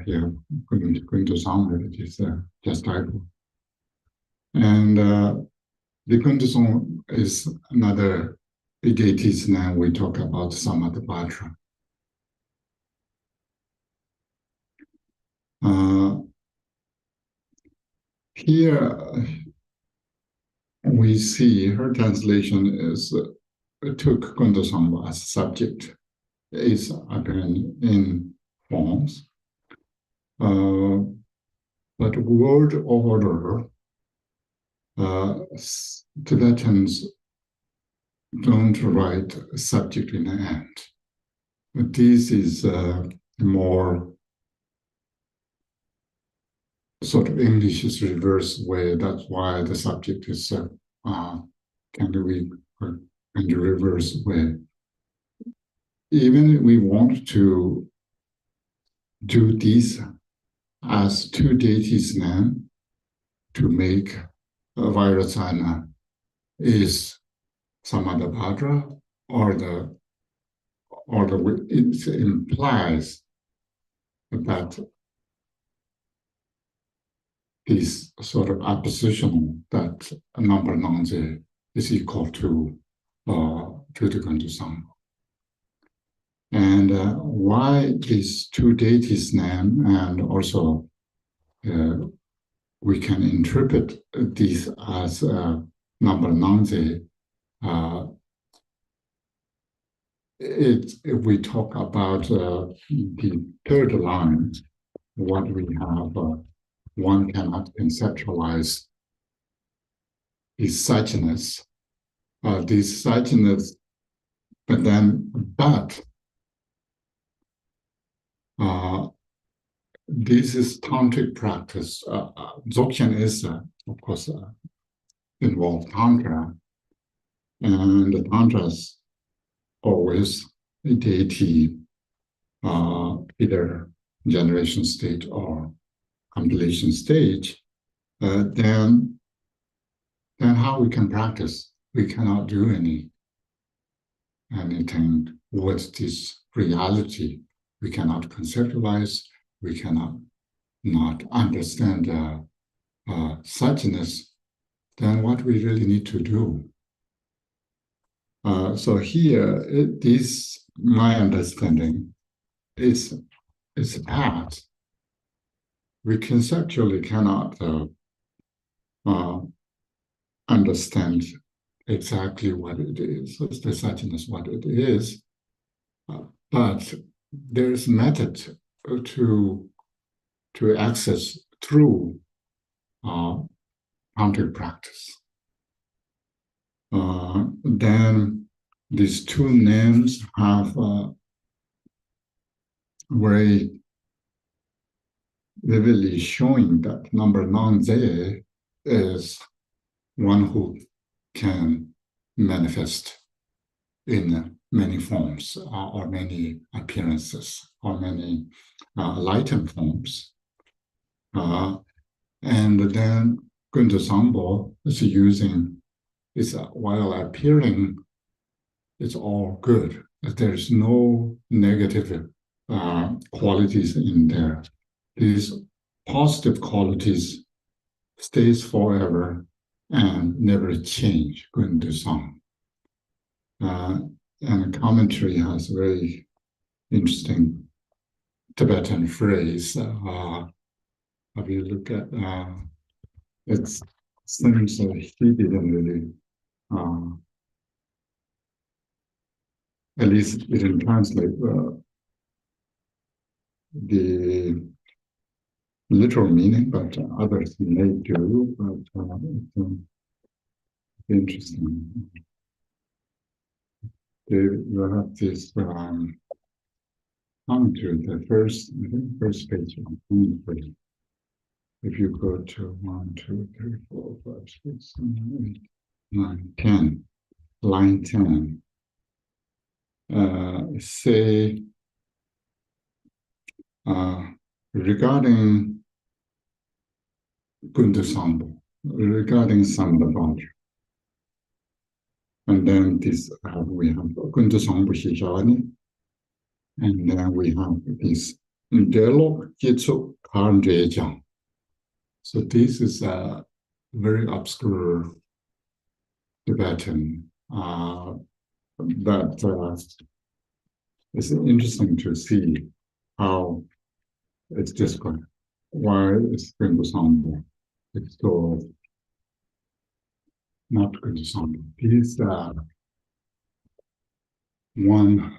here Gundu Sang is just title. And the Gundu Sang is another deity's name. We talk about Samadhipatra. Here we see her translation is took Kundasamba as subject, is again in forms. But word order, Tibetans don't write subject in the end. But this is more sort of English is reverse way. That's why the subject is can be in the reverse way. Even if we want to do this as 2 deities name to make Vairocana is Samadhipatra, or it implies that this sort of opposition that number nangze is equal to the Gundu-sang. And why these 2 deities name, and also we can interpret this as number nangze. If we talk about the 3rd line, what we have, one cannot conceptualize is suchness. This suchness, but this is tantric practice. Dzogchen is, of course, involved tantra, and the tantras always a deity, either generation stage or compilation stage. Then how we can practice? We cannot do anything with this reality. We cannot conceptualize. We cannot not understand suchness. Then what we really need to do? So here, this my understanding is a path. We conceptually cannot understand exactly what it is, the suchness, what it is, but there's method to access through tantric practice. Then these 2 names have very vividly showing that number nangze is one who can manifest in many forms or many appearances or many lightened forms. And then Gundu Sambo is using, while appearing, it's all good. There's no negative qualities in there. These positive qualities stays forever and never change, Gundu Sang. And commentary has a very interesting Tibetan phrase. If you look at it seems that he didn't really, at least it didn't translate the literal meaning, but others may do, but it's interesting. You have this commentary, the first, I think, first page of commentary. If you go to 1, 2, 3, 4, 5, 6, 7, 8, 9, 10, line 10, say regarding Kundusambo, regarding Sambhavati. And then this we have Kundusambo Shijani, and then we have this dialogue Jitsu Karnjejang. So this is a very obscure Tibetan that it's interesting to see how it's described. Why is Kundusambo? It's so not Kundusambo. He's one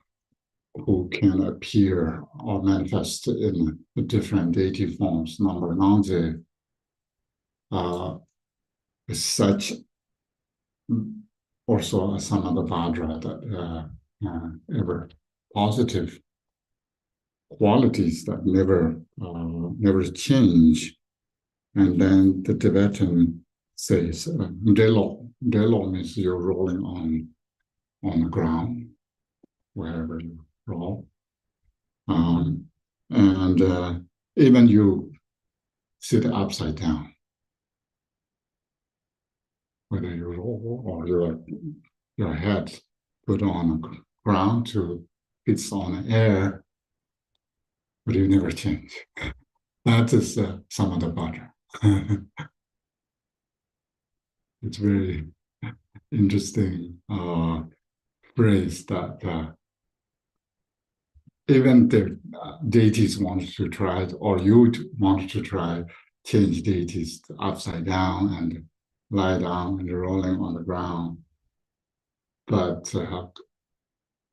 who can appear or manifest in different deity forms. Number nine is such also some of the Vajra that ever positive qualities that never change. And then the Tibetan says, Delo. Delo means you're rolling on the ground, wherever you roll. And even you sit upside down, whether you roll or your head put on the ground to it's on the air, but you never change. That is samatha bhaja. It's very interesting phrase that even the deities wanted to try it, or you wanted to try change deities upside down and lie down and rolling on the ground, but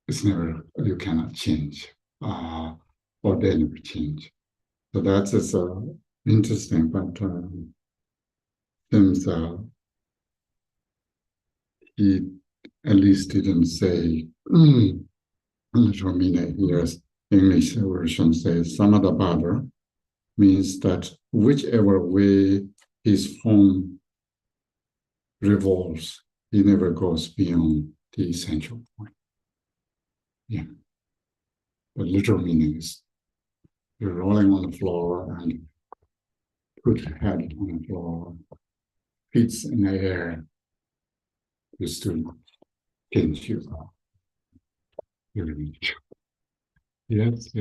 it's never, you cannot change, or they never change. So that's just interesting, but since he at least didn't say, literal meaning here's English version says, samatha bhaja means that whichever way his form revolves, he never goes beyond the essential point. Yeah. The literal meaning is you're rolling on the floor and put your head on the floor, feet in the air, you still change your image. Yes.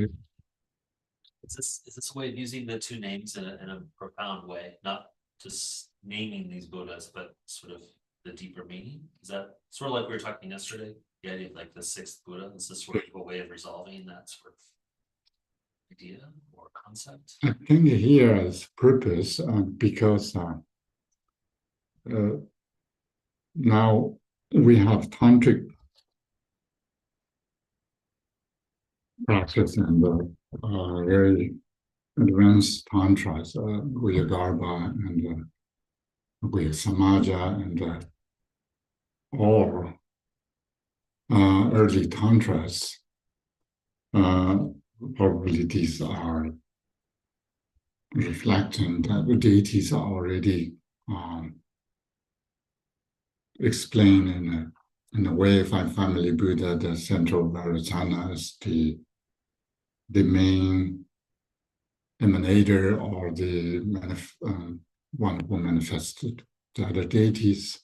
Is this a way of using the two names in a profound way, not just naming these Buddhas, but sort of the deeper meaning? Is that sort of like we were talking yesterday? The idea of like the sixth Buddha, is this sort of a way of resolving that sort of idea or concept? I think here is purpose because now we have tantric practice and very advanced tantras, Garbha and Samaja and all early tantras. Probably these are reflecting that the deities are already explained in a way. Five Family Buddha, the central Vairocana is the main emanator or the one who manifested the other deities.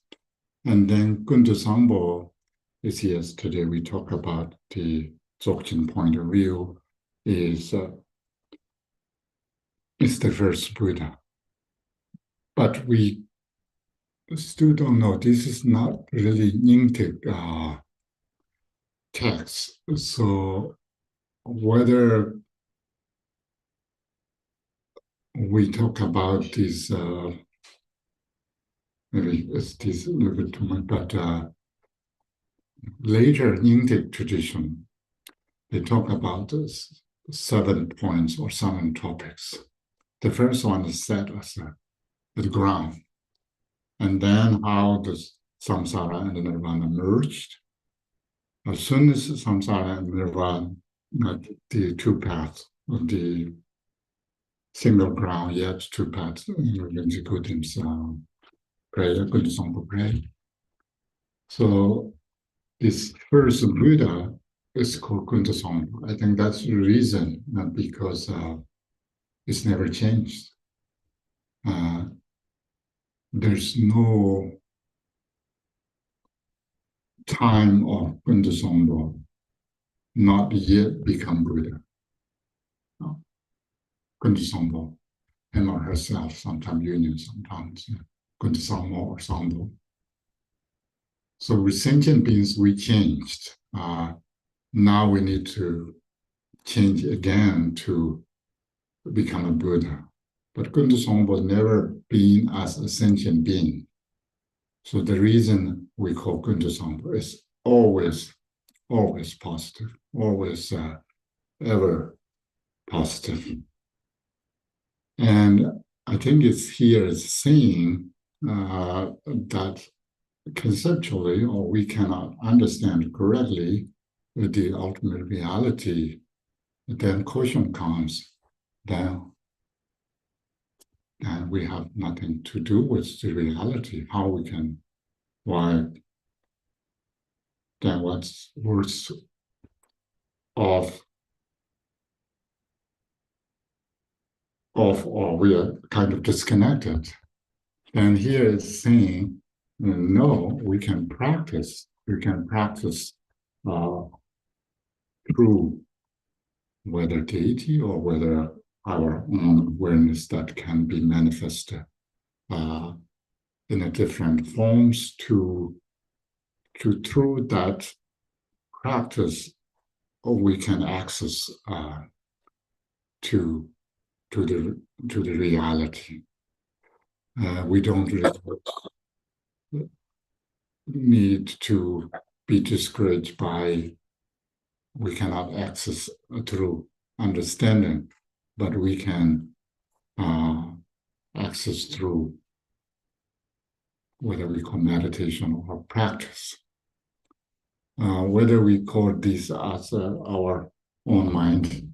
And then Kundusambo is yesterday we talk about the Dzogchen point of view is the first Buddha. But we still don't know. This is not really Nyingtic text. So whether we talk about this, maybe it's this a little bit too much, but later Nyingtic tradition, they talk about 7 points or 7 topics The first one is set as the ground. And then how the samsara and nirvana merged. As soon as samsara and nirvana, the two paths of the single ground, yet two paths, Rinpoche's prayer, good sample prayer. So this first Buddha is called Kunta Sangpa. I think that's the reason, not because it's never changed. There's no time of Kunta Sangpa not yet become Buddha. No. Kunta Sangpa, him or herself, sometimes union, sometimes Kunta Sangpa or Sangpo. So with sentient beings, we changed. Now we need to change again to become a Buddha. But Kunta Sangpa was never been as a sentient being. So the reason we call Kunta Sangpa is always positive, always ever positive. And I think it's here it's saying that conceptually, or we cannot understand correctly the ultimate reality, then caution comes, then we have nothing to do with the reality, how we can, why, then what's worth of, or we are kind of disconnected. And here it's saying, no, we can practice through whether deity or whether our own awareness that can be manifested in a different forms to through that practice we can access to the reality. We don't really need to be discouraged by we cannot access through understanding, but we can access through whether we call meditation or practice. Whether we call this as our own mind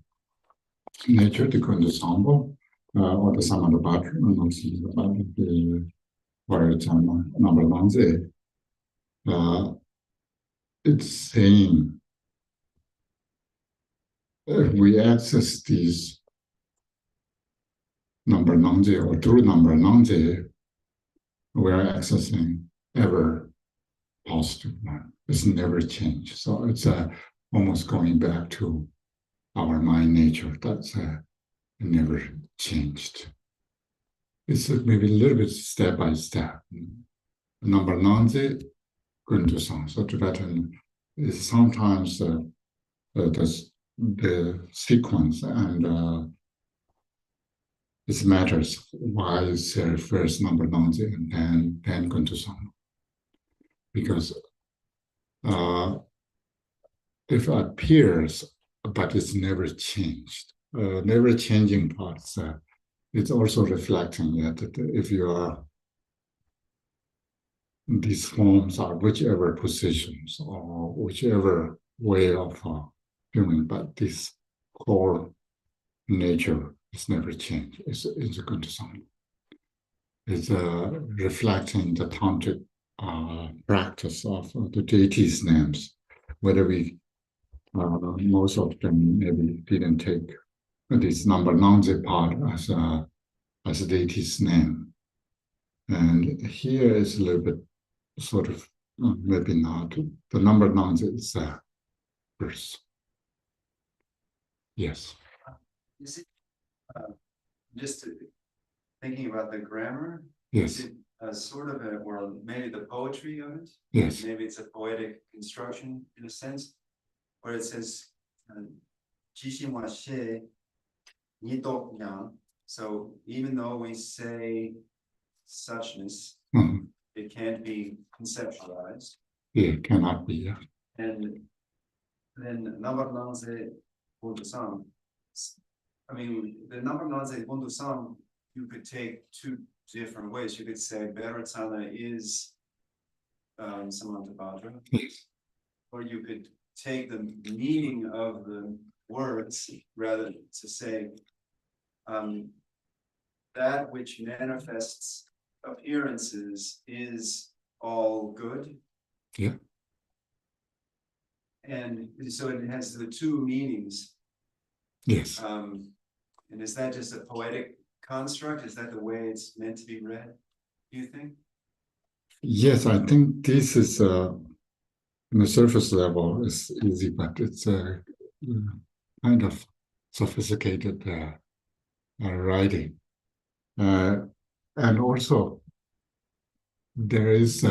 nature, the Kunta Sangpa, or the Samadhi where it's number one, it's saying if we access these number nangje or through number nangje, we are accessing ever positive one. It's never changed. So it's almost going back to our mind nature that's never changed. It's maybe a little bit step by step. Number nangje, Kunta Sang. So Tibetan is sometimes the sequence and it matters why is there first number nangje and then Kunta Sang. Because if it appears, but it's never changed, never changing parts, it's also reflecting that if you are, these forms are whichever positions or whichever way of doing, but this core nature is never changed. It's a good design. It's reflecting the tantric practice of the deities' names, whether we most of them maybe didn't take this number nangje part as a deity's name. And here is a little bit sort of maybe not. The number nangje is first. Yes. Is it just thinking about the grammar? Yes. Is it sort of or maybe the poetry of it? Yes. Maybe it's a poetic construction in a sense, where it says "Jishin she nidok yang." So even though we say suchness, it can't be conceptualized. Yeah, it cannot be. Yeah. And then Nabar Nangze Buddhism, I mean, the number Nanze Bundusam, you could take two different ways. You could say Beratsana is Samantabhadra, Yes. or you could take the meaning of the words rather to say that which manifests appearances is all good. Yeah. And so it has the two meanings. Yes. And is that just a poetic construct? Is that the way it's meant to be read, do you think? Yes, I think this is on the surface level is easy, but it's a kind of sophisticated writing. And also, there is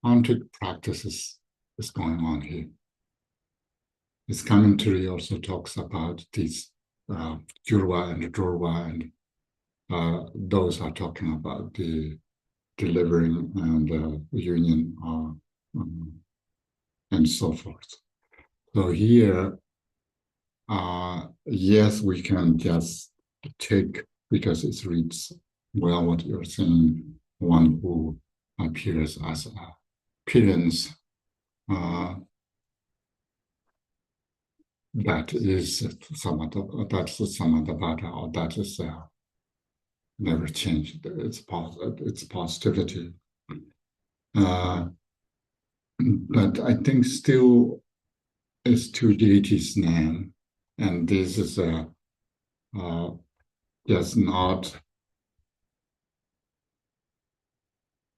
tantric practices is going on here. This commentary also talks about these Jurva and Durva, and those are talking about the delivering and union and so forth. So here, yes, we can just take, because it reads well what you're saying, one who appears as appearance, that is samatha, that's samatha, or that is never changed. It's positivity. But I think still it's two deities' name, and this is just not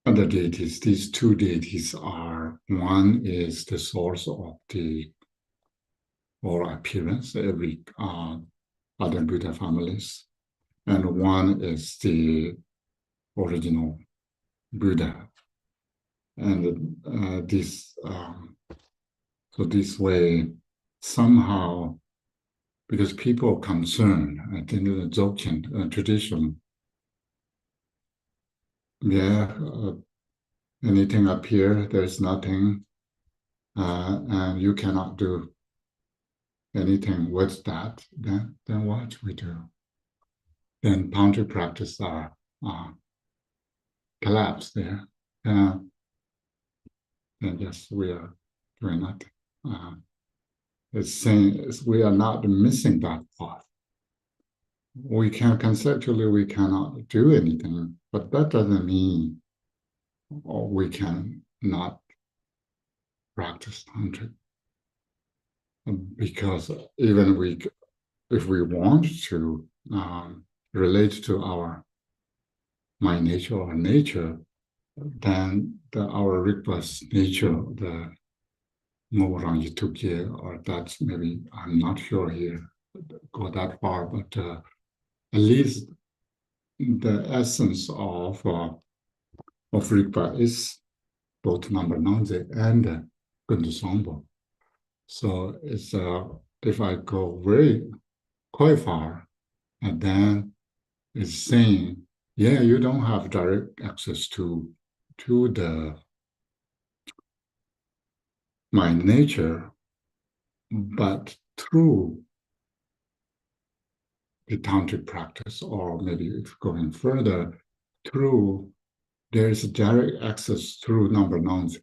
other deities. These two deities are, one is the source of the or appearance, every other Buddha families, and one is the original Buddha. And so this way, somehow, because people are concerned, I think the Dzogchen tradition, anything up here, there's nothing, and you cannot do anything with that, then what we do? Then tantric practice are collapse there. And yes, we are doing nothing. It's saying we are not missing that part. We can conceptually we cannot do anything, but that doesn't mean we can not practice tantric. Because even if we want to relate to our mind nature or nature, then our Rigpa's nature, the Moran Yitukye, or that's maybe, I'm not sure here, go that far, but at least the essence of Rigpa is both Number Nanze and Gundu Songpo. So it's if I go quite far, and then it's saying, yeah, you don't have direct access to the mind nature, but through the tantric practice, or maybe if going further, through there is direct access through Number Nanze.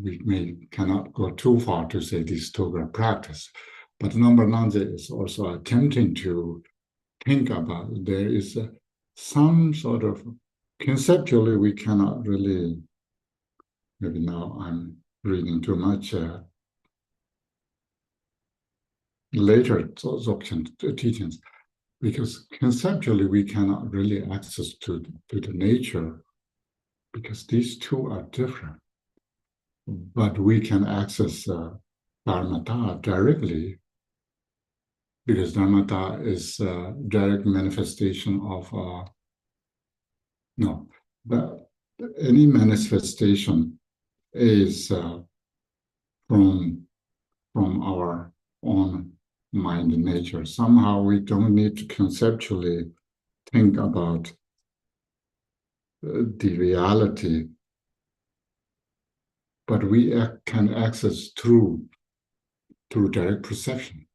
We cannot go too far to say this Toga practice, but Number Nanze is also attempting to think about, there is some sort of, conceptually we cannot really, maybe now I'm reading too much later Dzogchen teachings, because conceptually we cannot really access to the nature, because these two are different. But we can access Dharmata directly, because Dharmata is a direct manifestation of any manifestation is from our own mind nature. Somehow we don't need to conceptually think about the reality but we can access through direct perception.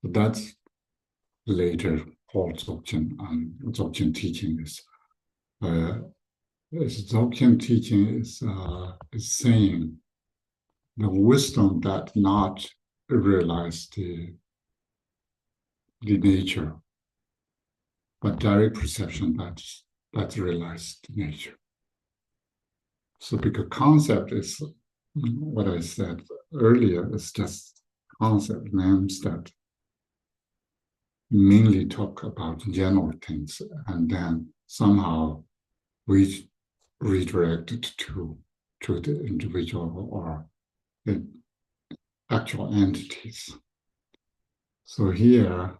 That's later Paul Dzogchen teaching is. Dzogchen teaching is saying the wisdom that not realize the nature, but direct perception that's realized nature. So because concept is what I said earlier, is just concept names that mainly talk about general things, and then somehow we redirect it to the individual or the actual entities. So here,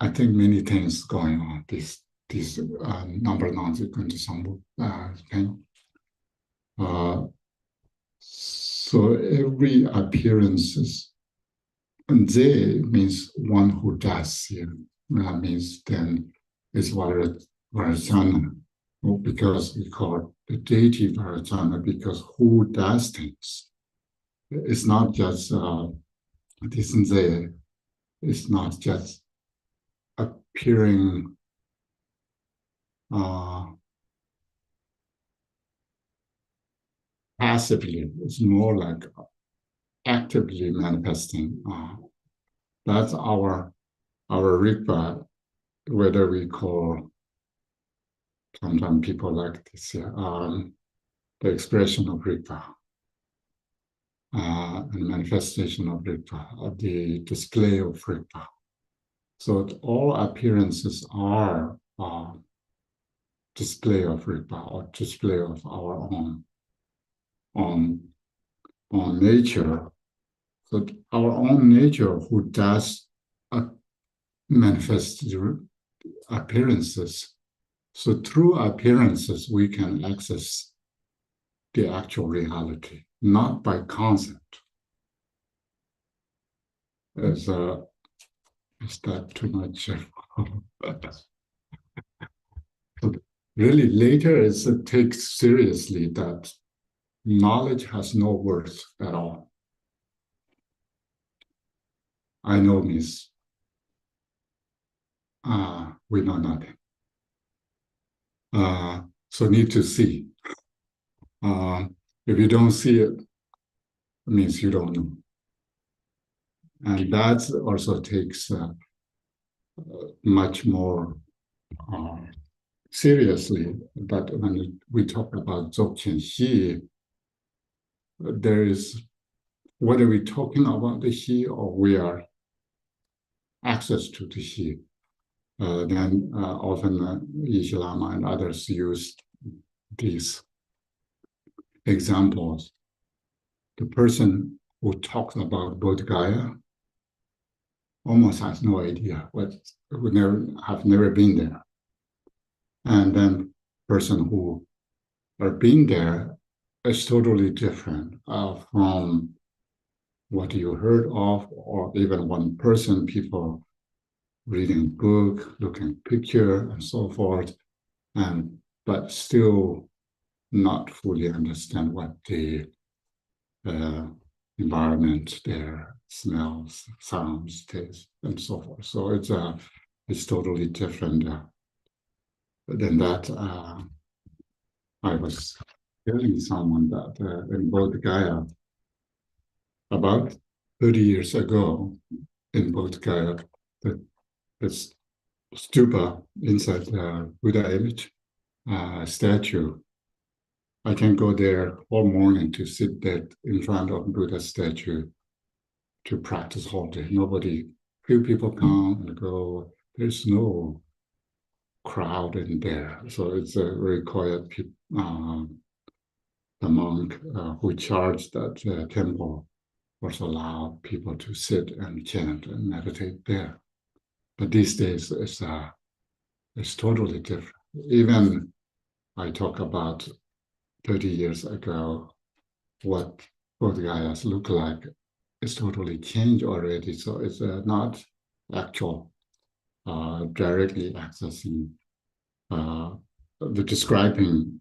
I think many things going on. This number non-sequent ensemble thing. So every appearance is, and they means one who does here. That means then it's Varajana, because we call it the deity Varajana, because who does things. It's not just this and there. It's not just appearing passively. It's more like actively manifesting. That's our Rigpa, whether we call, sometimes people like this, the expression of Rigpa, and manifestation of Rigpa, the display of Rigpa. So all appearances are display of Rigpa, or display of our own nature. So our own nature, who does manifest appearances. So through appearances, we can access the actual reality, not by concept. Is that too much? Really, later it takes seriously that knowledge has no worth at all. I know means we know nothing. So need to see. If you don't see it, it means you don't know. And that also takes much more seriously. But when we talk about Dzogchen Xi, there is, whether we're talking about the Xi or we are access to the Xi, then often Yeshi Lama and others use these examples. The person who talks about Bodh Gaya almost has no idea have never been there. And then person who are been there is totally different from what you heard of, or even one person, people reading book, looking picture, and so forth, but still not fully understand what the environment there, smells, sounds, taste, and so forth. So it's totally different than that. I was telling someone that in Bodh Gaya, about 30 years ago, in Bodh Gaya, this stupa inside the Buddha image statue. I can go there all morning to sit there in front of Buddha statue to practice whole day. Few people come and go. There's no crowd in there. So it's a very quiet. The monk who charged that temple was allowed people to sit and chant and meditate there. But these days it's totally different. Even I talk about 30 years ago, what Bodh Gayas look like, it's totally changed already. So it's not actual directly accessing the describing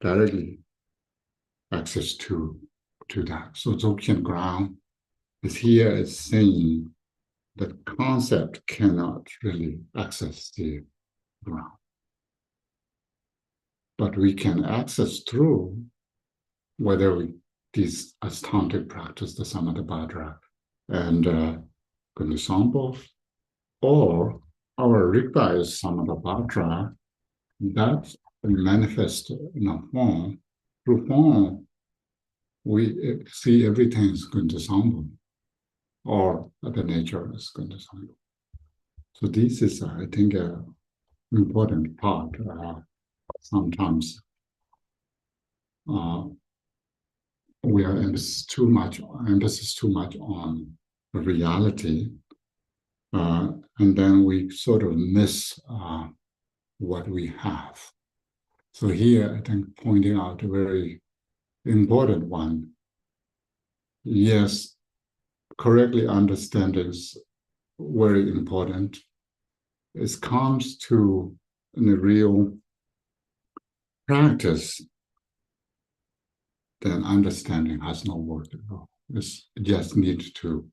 directly access to that. So Dzogchen ground is here is saying the concept cannot really access the ground. But we can access through whether we these astantic practice, the Samadhi and Gundusambo, or our Rigpa is Samadhi that manifest in a form. Through form, we see everything is Gundusambo, or the nature is Gundusambo. So this is, I think, an important part. Sometimes we are emphasis too much on the reality, and then we sort of miss what we have. So here, I think pointing out a very important one. Yes, correctly understanding is very important. It comes to the real practice, then understanding has no word at all. It just needs to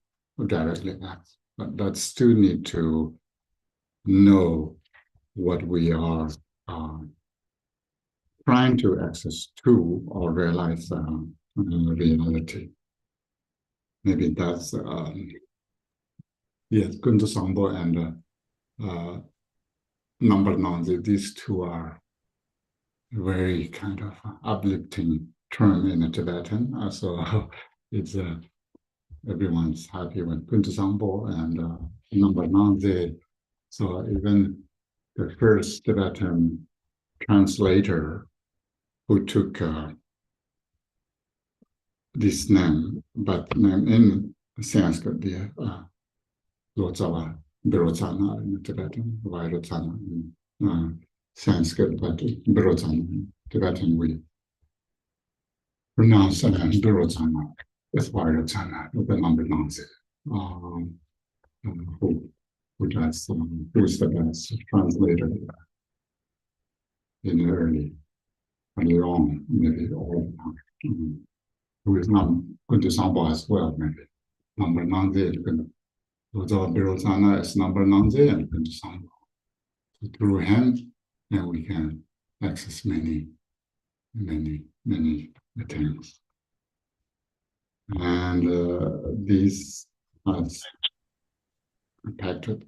directly act, but that still need to know what we are trying to access to or realize reality. Maybe that's yes, Gundu Sambo and Number Nonzi. These two are very kind of uplifting term in the Tibetan. So it's everyone's happy with Gundu Sambo and Number Nonzi. So even the first Tibetan translator who took this name, but name in Sanskrit, the Lodzawa, Birotsana in Tibetan, Vairotsana in Sanskrit, but Birotsana in Tibetan we pronounce Birotsana as Vairotsana, the number Nanzi, who's the best translator in the early on, maybe all who is not going to sample as well, maybe. Number Nanzi, Lodzawa Birotsana is number Nanzi and going to sample. So through him, then we can access many things. And these has impacted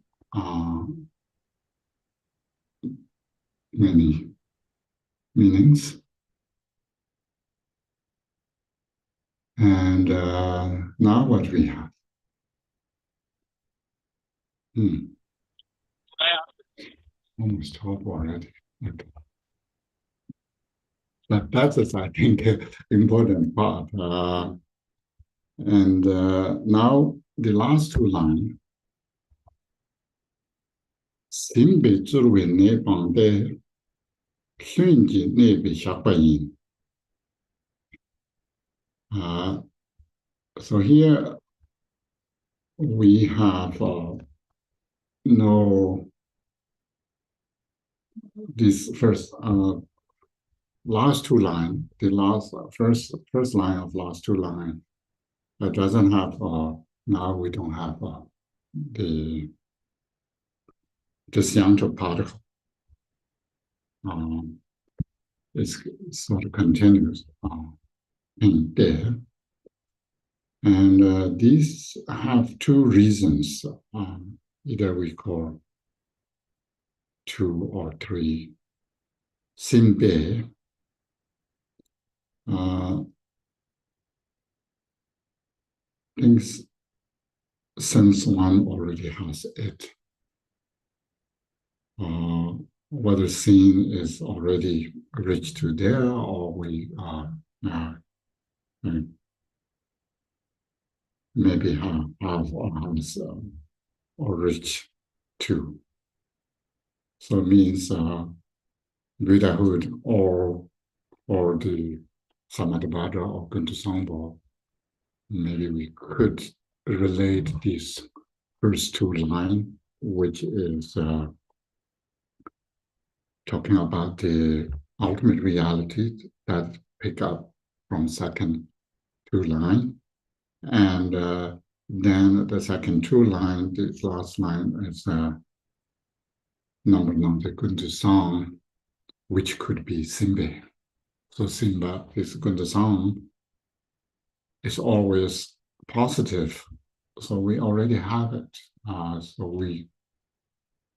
many meanings. And now what we have. Almost half already. Okay. But that is, I think, an important part. And now the last two lines. Simbe zurwe ne bangde shunji ne be shakpayin. So here we have no this first last two line, the last first line of last two line that doesn't have now we don't have the disjunctive particle. It's sort of continuous in there. And these have two reasons, either we call two or three. Simbe, things since one already has it. Whether sin is already reached to there or we are maybe have or reach to. So it means Buddhahood or the Samadhi or Gundusambo. Maybe we could relate these first two lines, which is talking about the ultimate reality that pick up from second two line. And then the second two line, the last line is number Kundu song, which could be Simbe. So Simba is Kundu song is always positive. So we already have it. So we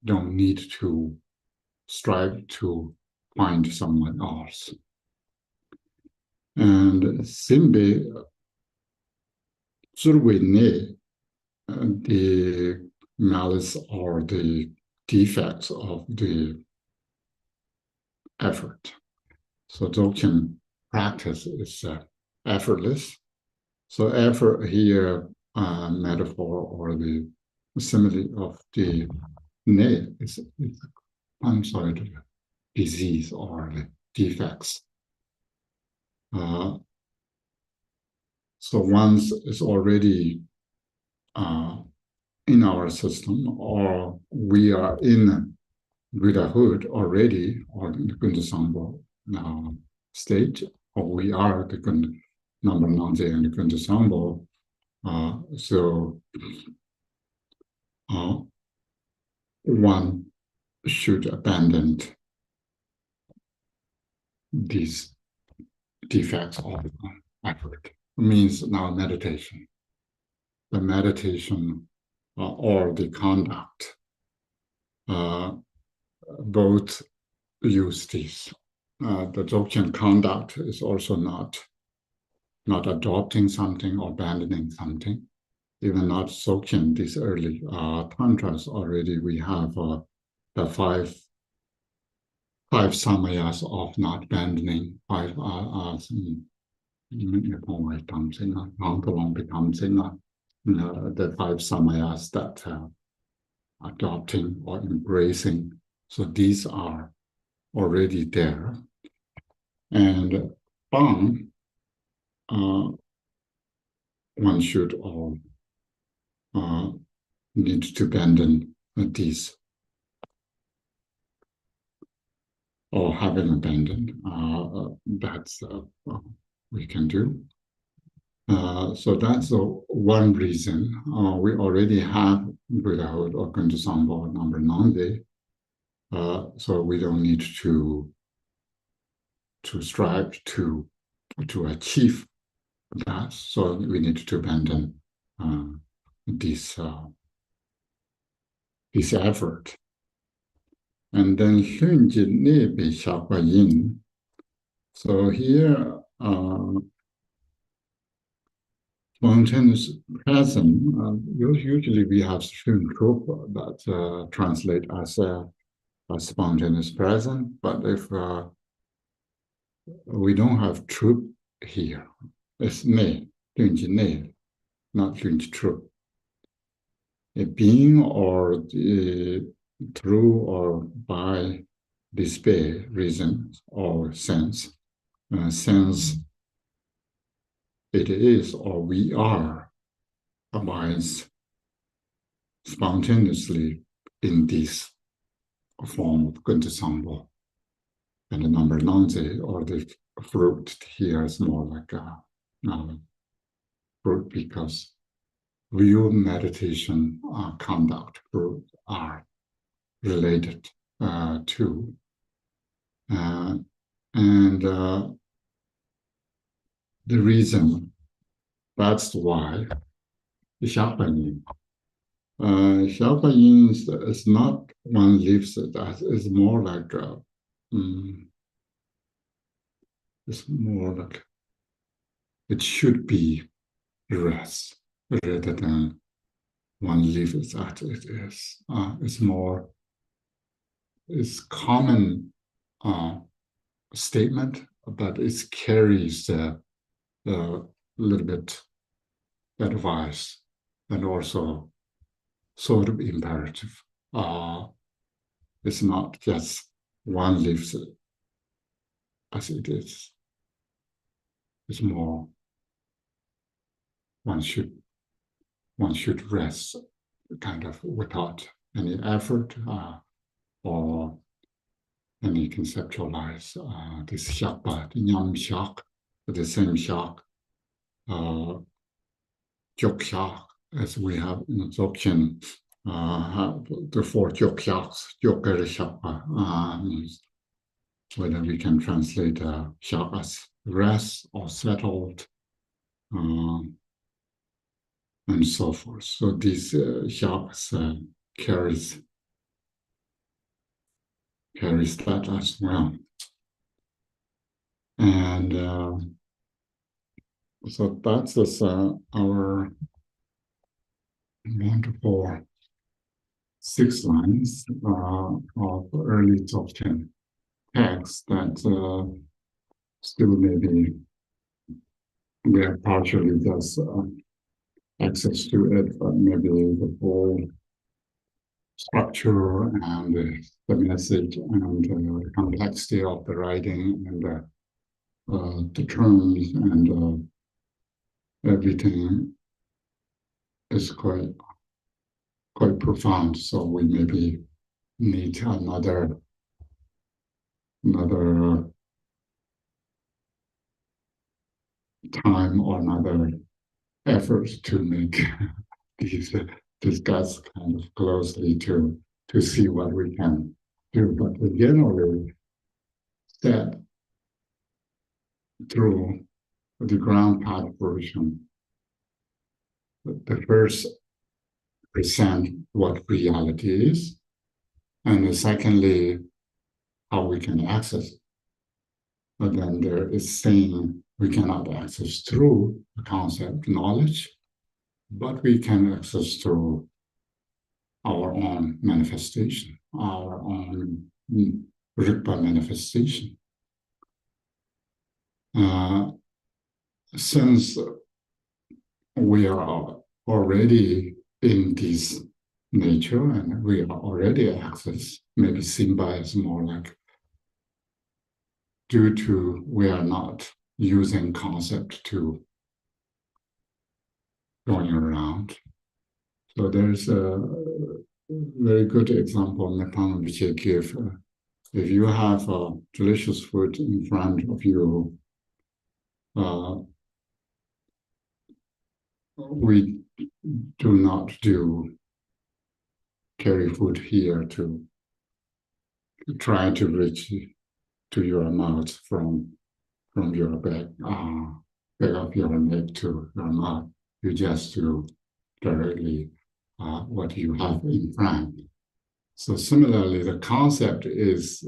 don't need to strive to find someone else. And Simbe, Zurwene, the malice or the defects of the effort. So Dzogchen practice is effortless. So effort here, metaphor or the simile of the ne is I'm sorry, the disease or the defects. So once it's already in our system, or we are in Buddhahood already, or in the Kundasambho state, or we are the number Nanze and the Kundasambho. So one should abandon these defects of effort. It means now meditation. The meditation or the conduct, both use these. The Dzogchen conduct is also not adopting something or abandoning something. Even not Dzogchen, these early tantras already we have the five samayas of not abandoning, the five samayas that adopting or embracing. So these are already there. And Bang, one should all need to abandon these or having abandoned. That's we can do. So that's one reason. We already have Buddhahood or Kundasambho number Nande. So we don't need to strive to achieve that. So we need to abandon this effort. And then Shunjin Nebi Shapayin. So here spontaneous present, usually we have Shun Trup that translate as a spontaneous present, but if we don't have truth here, it's ne, Shunjin Ne, not Shunjin Trup. A being or through or by despair, reason, or sense, sense it is or we are abides spontaneously in this form of Kundasambho. And the number Nanze or the fruit here is more like a fruit because real meditation conduct fruit are related to. And the reason, that's why Xiaopanyin. Xiaopanyin is not one lives it, it's more like it's more like it should be rest rather than one lives as it is. It's more, it's common statement, but it carries a little bit advice and also sort of imperative. It's not just one lives it as it is. It's more one should rest kind of without any effort or and you conceptualize this shakpa, the yam shak, the same shak, jok shak, as we have in Dzogchen, have the four jok shaks, joker shakpa, means whether we can translate shak as rest or settled, and so forth. So these shaks carries that as well. And so that's our wonderful 6 lines of early Dzogchen text that still maybe we have partially just access to it, but maybe the whole structure and the message and the complexity of the writing and the terms and everything is quite profound. So we maybe need another time or another effort to make these discuss kind of closely to see what we can do. But generally, step through the ground path version, the first present what reality is, and secondly, how we can access it. But then there is saying we cannot access through the concept knowledge, but we can access through our own manifestation, our own Rigpa manifestation. Since we are already in this nature and we are already access, maybe Simba is more like due to we are not using concept to going around. So there's a very good example Nepal Rinpoche give. If you have delicious food in front of you, we do not carry food here to try to reach to your mouth from your back of your neck to your mouth. You just do directly what you have in front. So similarly, the concept is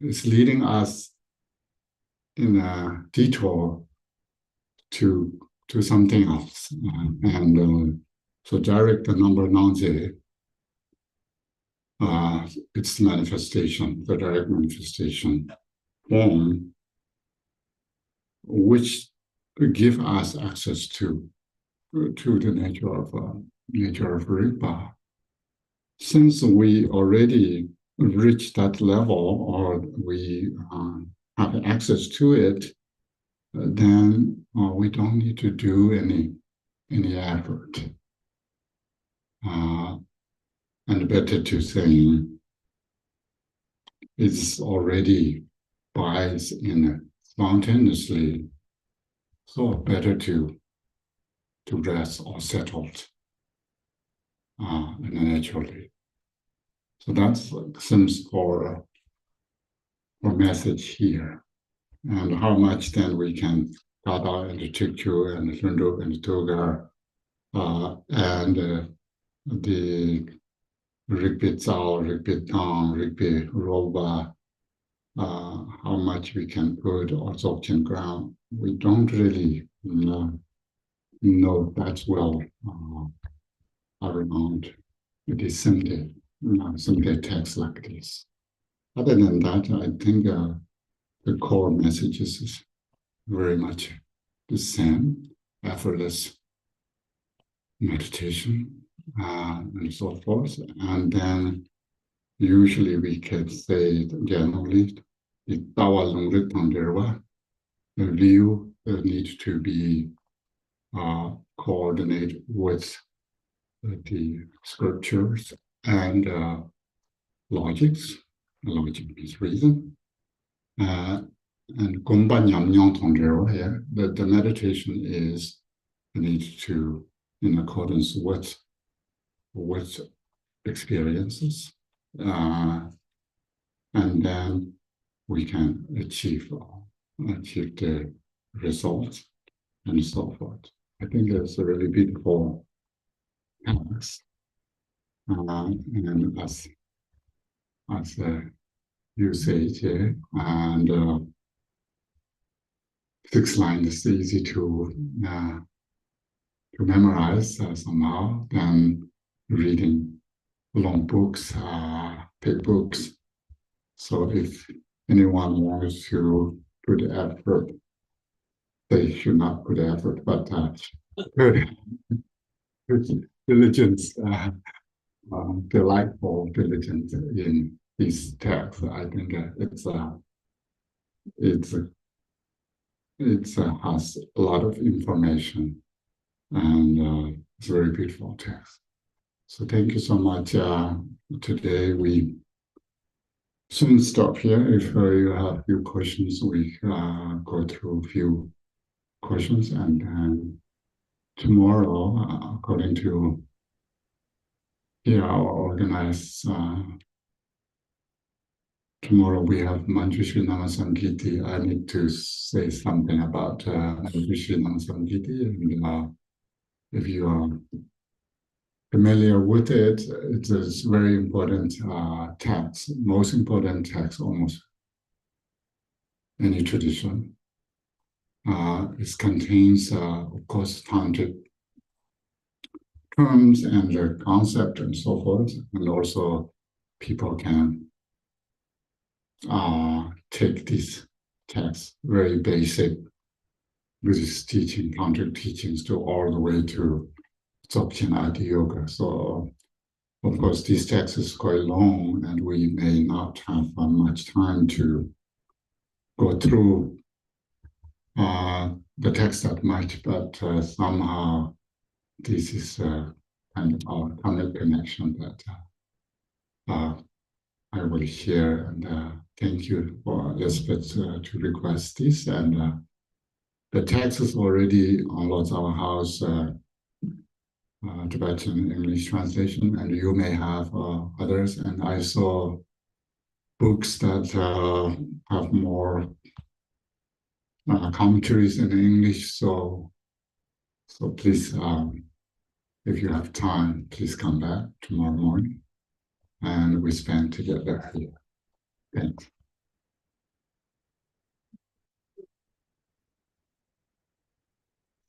leading us in a detour to something else, and so direct the number nonze, its manifestation, the direct manifestation form, which give us access to the nature of Rigpa. Since we already reached that level, or we have access to it, then we don't need to do any effort. And better to say, it's already buys in spontaneously, so better to rest or settled naturally. So that's seems for message here. And how much then we can Tata and Chikchu and Lundu and Toga and the Rigpa Tsao, Rigpa Tang, Rigpa Roba, how much we can put or Dzogchen ground, we don't really know that well around the Simde text like this. Other than that, I think the core message is very much the same, effortless meditation and so forth. And then usually we can say generally, the Tawa Lungrit Panderwa, the view needs to be coordinated with the scriptures and logics. logic is reason. And Gomba Nyamnyong Tongzhiro here, the meditation is need to in accordance with experiences, and then we can achieve the results and so forth. I think it's a really beautiful task, and as you say here, and 6 lines is easy to memorize somehow than reading long books, big books. So if anyone wants to put effort, they should not put effort, but diligence, delightful diligence in these texts. I think it has a lot of information, and it's a very beautiful text. So thank you so much. Today we soon stop here. If you have a few questions, we go through a few questions, and tomorrow, according to here our organized, tomorrow we have Manjushri Namasankiti. I need to say something about Manjushri Namasankiti, and if you are familiar with it, it is very important text, most important text almost any tradition. It contains, of course, tantric terms and the concept and so forth, and also people can take this text, very basic Buddhist teaching, tantric teachings, to all the way to Dzogchen Adi Yoga. So, of course, this text is quite long, and we may not have much time to go through the text that much, but somehow this is kind of our common connection that I will share. And thank you for Elizabeth to request this. And the text is already on Lord's Our House Tibetan English translation, and you may have others. And I saw books that have more commentaries in English. So please, if you have time, please come back tomorrow morning, and we spend together here. Thanks.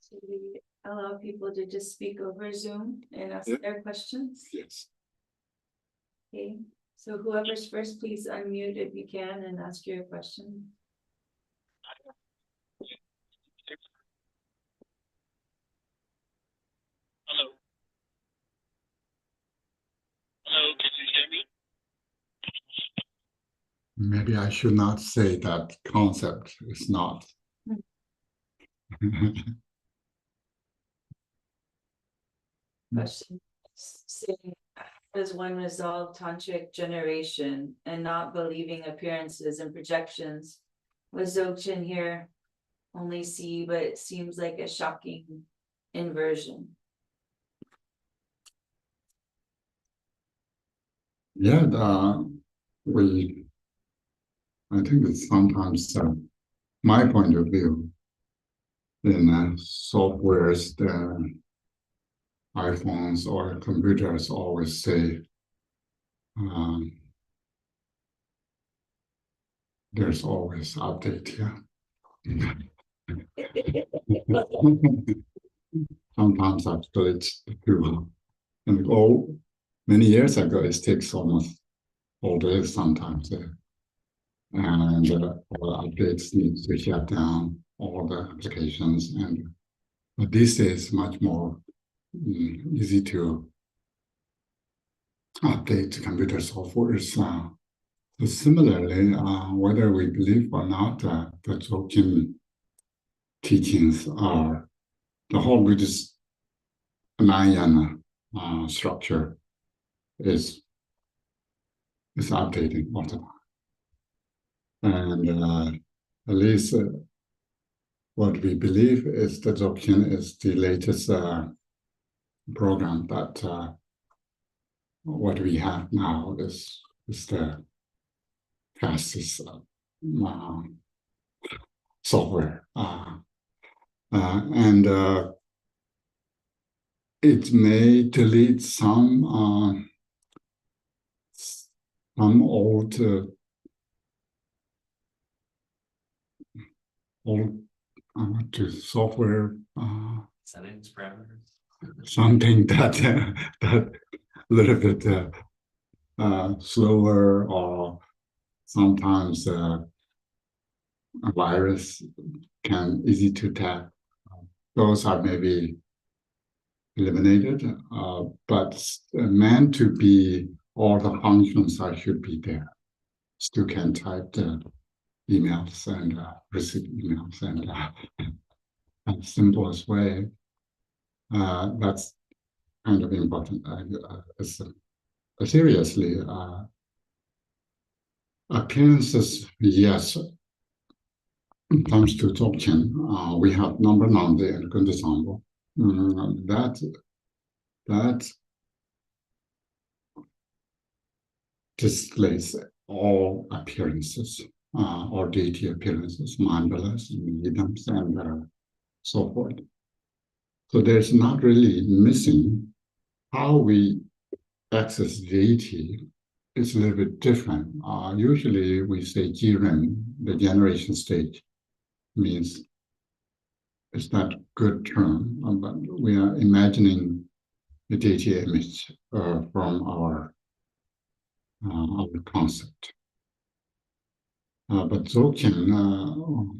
So we allow people to just speak over Zoom and ask their questions. Yes. Okay, so whoever's first, please unmute if you can and ask your question. Hello. Hello, can you hear me? Maybe I should not say that concept is not. Question. Saying, does one resolve tantric generation and not believing appearances and projections? With Dzogchen here, only see, but it seems like a shocking inversion. Yeah, I think it's sometimes my point of view in softwares, the iPhones or computers always say there's always update here. Sometimes I've glitched too. And many years ago, it takes almost all day sometimes. And all the updates need to shut down all the applications. But these days, much more easy to update computer software. So similarly, whether we believe or not, the Dzogchen teachings are the whole Buddhist Mahayana structure is updating all the time. And at least what we believe is the Dzogchen is the latest program that what we have now is the fastest software. And it may delete some old software Settings, parameters. something that that a little bit slower, or sometimes a virus can easy to tap. Those are maybe eliminated, but meant to be all the functions that should be there. Still can type the emails and receive emails and simplest way. That's kind of important. Seriously, appearances, yes. Thanks to Dzogchen, we have number Nandi and Gundesambo. That displays all appearances, all deity appearances, mandalas, idams, and so forth. So there's not really missing. How we access deity is a little bit different. Usually we say Jiren, the generation stage, means it's not a good term, but we are imagining the deity image from our concept. But Dzogchen,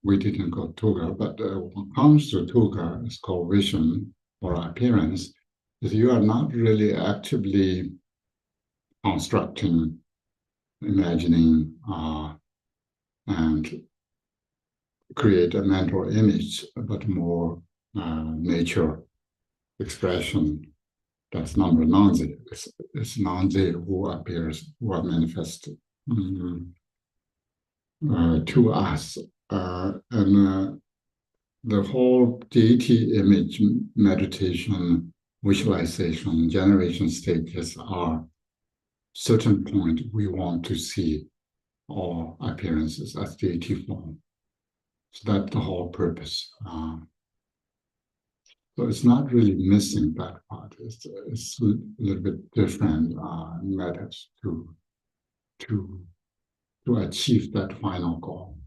we didn't go Tuga, but when it comes to Tuga, it's called vision or appearance. Is you are not really actively constructing, imagining, and create a mental image, but more nature expression. That's number Nanzi. It's Nanzi who appears, who manifested to us. And the whole deity image meditation, visualization, generation stages are certain point we want to see all appearances as deity form. So that's the whole purpose. So it's not really missing that part. It's a little bit different methods to achieve that final goal.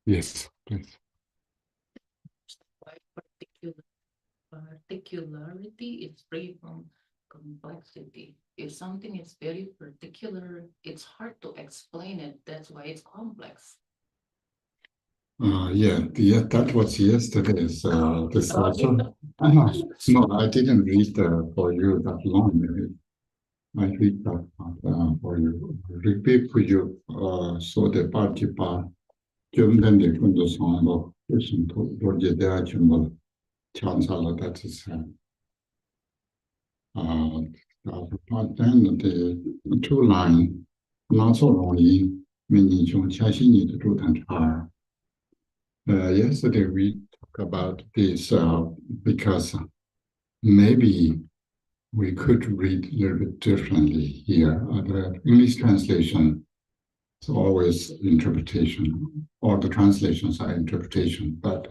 Yes, please. Why particularity is free from complexity. If something is very particular, it's hard to explain it. That's why it's complex. Yeah, that was yesterday's discussion. No, I didn't read for you that long. I read that part for you. Repeat for you. So the party part. 좀 전에 군도 상황도 무슨 도저히 대화 좀 찬사로 that's then the two line 那做容易没你种恰心你的主谈差 yesterday we talked about this because maybe we could read a little bit differently here. The English translation is always interpretation. All the translations are interpretation, but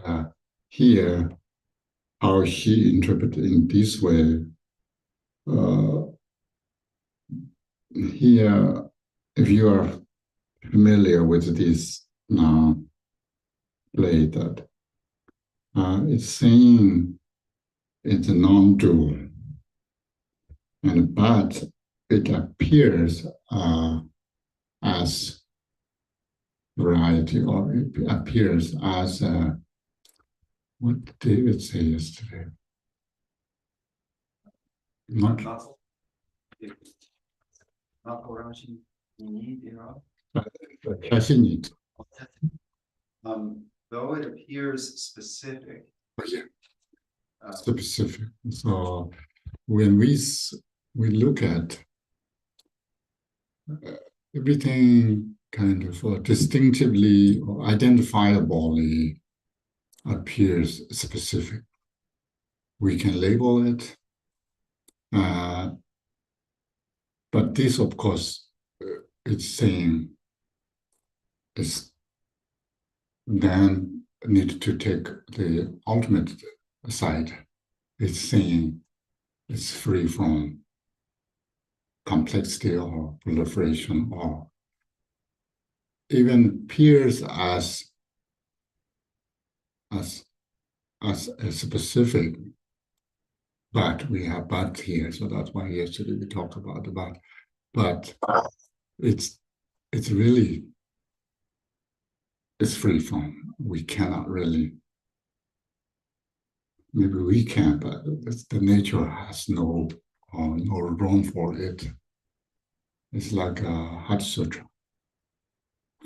here, how she interpreted in this way, here, if you are familiar with this play, that it's saying it's a non-dual, but it appears as variety, or it appears as what did David say yesterday? Not 자신이 Though it appears specific, specific. So when we look at everything kind of distinctively or identifiably appears specific, we can label it. But this, of course, it's saying is then need to take the ultimate side. It's saying it's free from complexity or proliferation or even appears as a specific, but we have but here, so that's why yesterday we talked about the but it's really it's free from. We cannot really, maybe we can, but the nature has no room for it. It's like a Heart Sutra.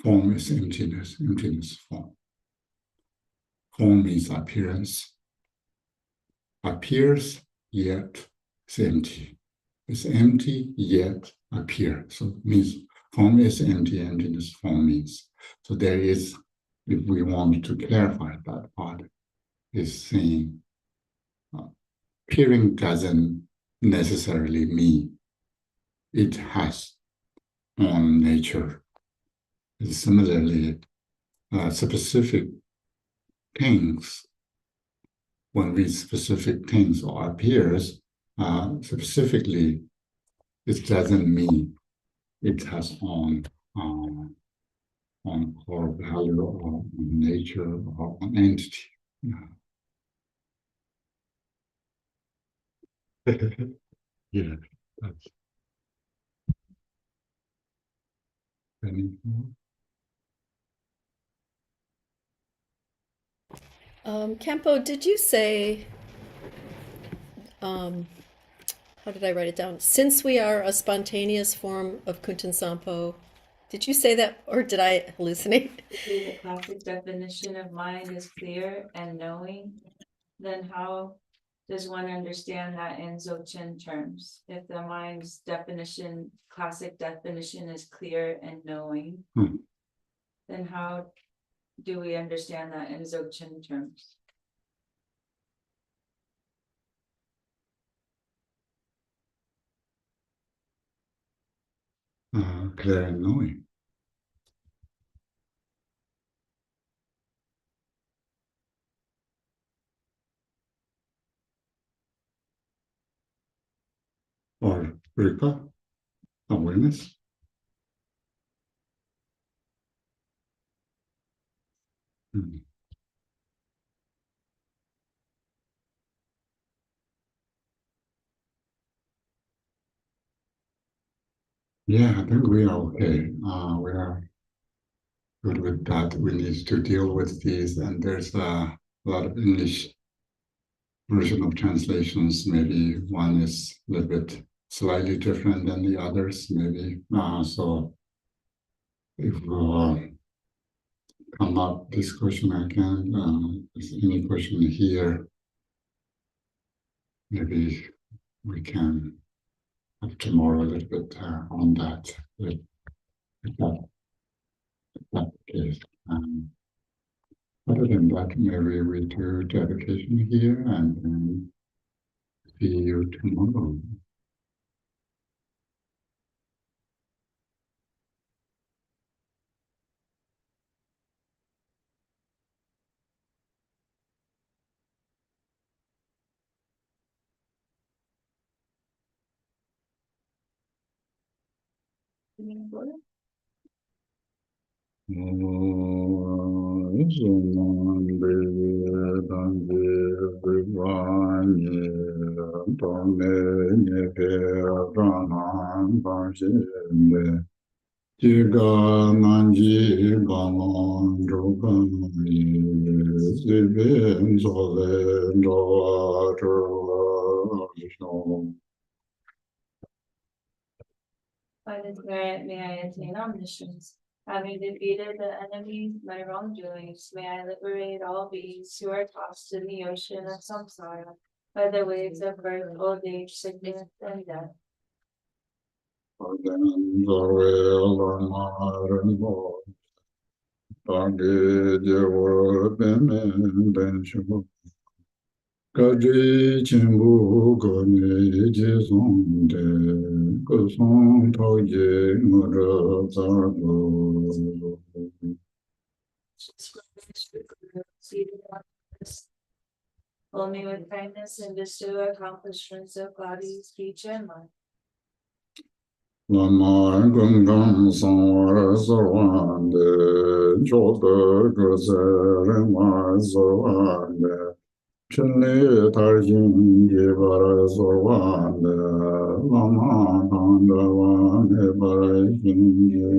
Form is emptiness, emptiness form. Form is appearance. Appears, yet it's empty. It's empty, yet appear. So it means form is empty, emptiness form means. So there is, if we want to clarify that part, is saying appearing doesn't necessarily mean it has own nature. Similarly, specific things, when we specific things or appears, specifically, it doesn't mean it has own core value or on nature or on entity. Yeah, that's any more? Khenpo, did you say, how did I write it down? Since we are a spontaneous form of Kunten Sampo, did you say that or did I hallucinate? The classic definition of mind is clear and knowing, then how does one understand that in Dzogchen terms? If the mind's definition, classic definition is clear and knowing, then how do we understand that in Dzogchen terms? Clear and knowing. Or Rigpa, awareness. Yeah, I think we are okay. We are good with that. We need to deal with these, and there's a lot of English version of translations. Maybe one is a little bit slightly different than the others, maybe. So if come up this question again, if there's any question here, maybe we can have tomorrow a little bit on that. If that case. Other than that, maybe we do dedication here and then see you tomorrow. Jiga nanji gamon jogan zibin zole do By this merit may I attain omniscience. Having defeated the enemy, my wrongdoings, may I liberate all beings who are tossed in the ocean of samsara by the waves of birth, old age, sickness, and death. Kadri chenpo kame je songde, kusong toje mura zardo. Fill me with kindness and bestow accomplishments of body, speech, and mind. Lama gungang sangwa sarwande, chobe kuse rinwa sarwande, chenle tarjin jebara sarwande, lama tandawa nebara jinge.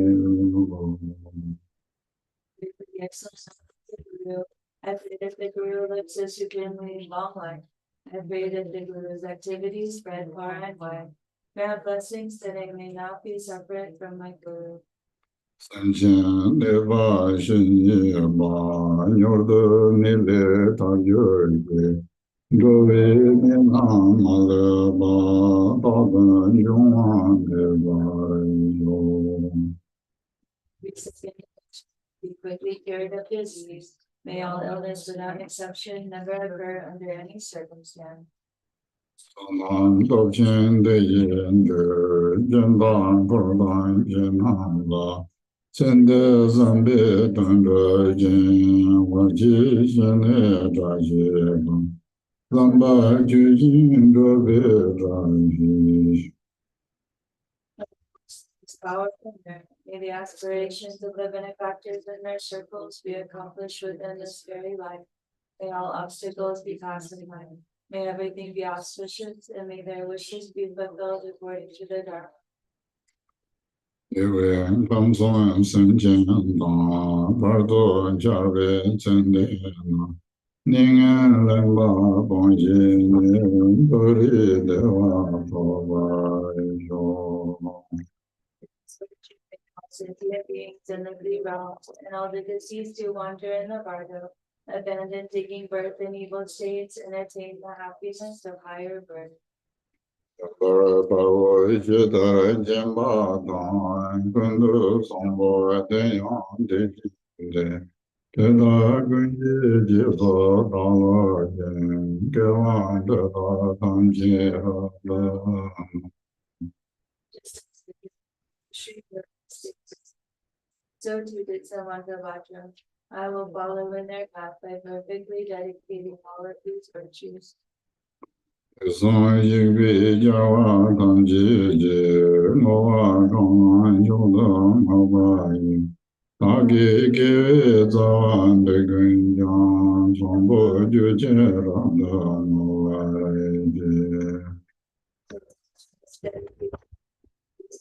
For the excellence of the Guru, I pray that the Guru lives a supremely long life. I pray that the Guru's activities spread far and wide. Grant blessings that I may not be separate from my Guru. Sanchen deva shenye ba nyordo nile tajorge dove nena male ba taban yungwa deva yo. Be quickly cured of disease. May all illness without exception never occur under any circumstance. Saman dobchen de yende jenban korban jenan la sende zambe danda jen waji shene daje Lamba jujin dobe raji. This powerful merit. May the aspirations of the benefactors and their circles be accomplished within this very life. May all obstacles be passed by. May everything be auspicious, and may their wishes be fulfilled according to the Dharma. Ewe lamson senjen da bardo jave chende na. Ningen lemba bonje dori dewa toba yo. Sentient beings in the three realms, and all the deceased who wander in the bardo, abandon taking birth in evil states, and attain the happiness of higher birth. Bara bawo jeda jemba da kundu sombo deyon de. Kela gunje jiso dala jen, kewan dala tamje hala. So too did Samantha Vajra. I will follow in their path by perfectly dedicating all of these virtues. Son yigbi jawa tamje je, noa kong yodam hawaii. Tagi kewe zawan de gunjan, sombo juje randa noa je.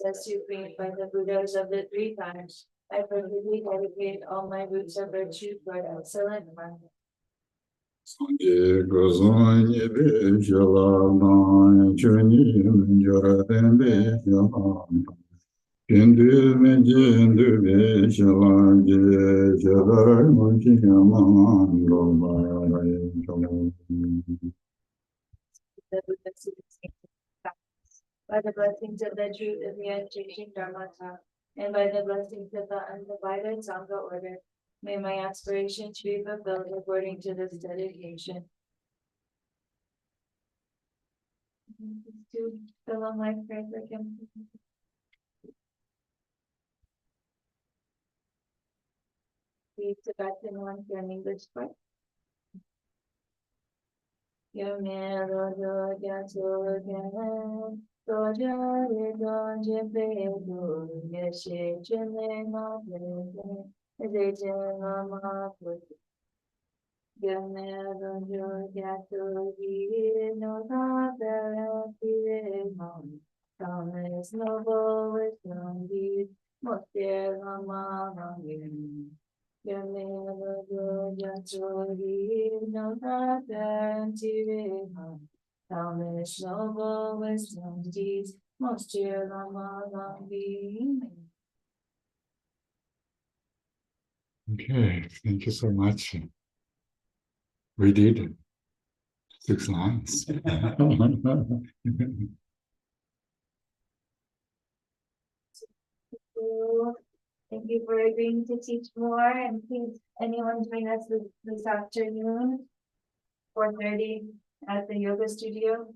As supreme by the Buddhas of the three times, I perfectly dedicate all my roots of virtue for an excellent one. Sanje gozon yebe shala na chuni minjara tembe shala. Kendu menjendu be shala je shala munchi yaman roba shala. The Buddhas who became by the blessings of the truth of the unchanging Dharmata, and by the blessings of the undivided Sangha order, may my aspirations be fulfilled according to this dedication. To the long life prayer for Khenpo. The Tibetan one for an English part. Yamero do yaso gyan, doja redon jepedo, Yeshi chene ma pede, edeje ma pede. Yamero do yaso gyan, no da pere mon. Thomas noble wisdom deed, most dear mama longing. Yamero do yaso gyan, no da pere mon. Thomas noble wisdom deeds, Most dear Lama Lambi. Okay, thank you so much. We did 6 lines. Thank you for agreeing to teach more, and please, anyone join us this afternoon, 4:30 at the yoga studio.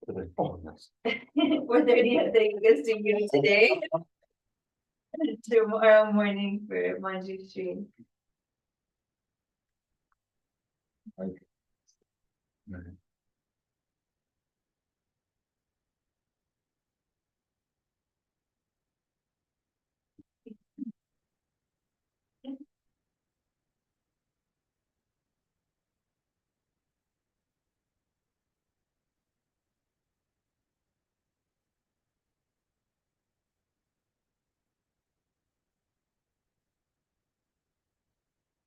4:30 at the yoga studio today. Tomorrow morning for Manjushri. Right.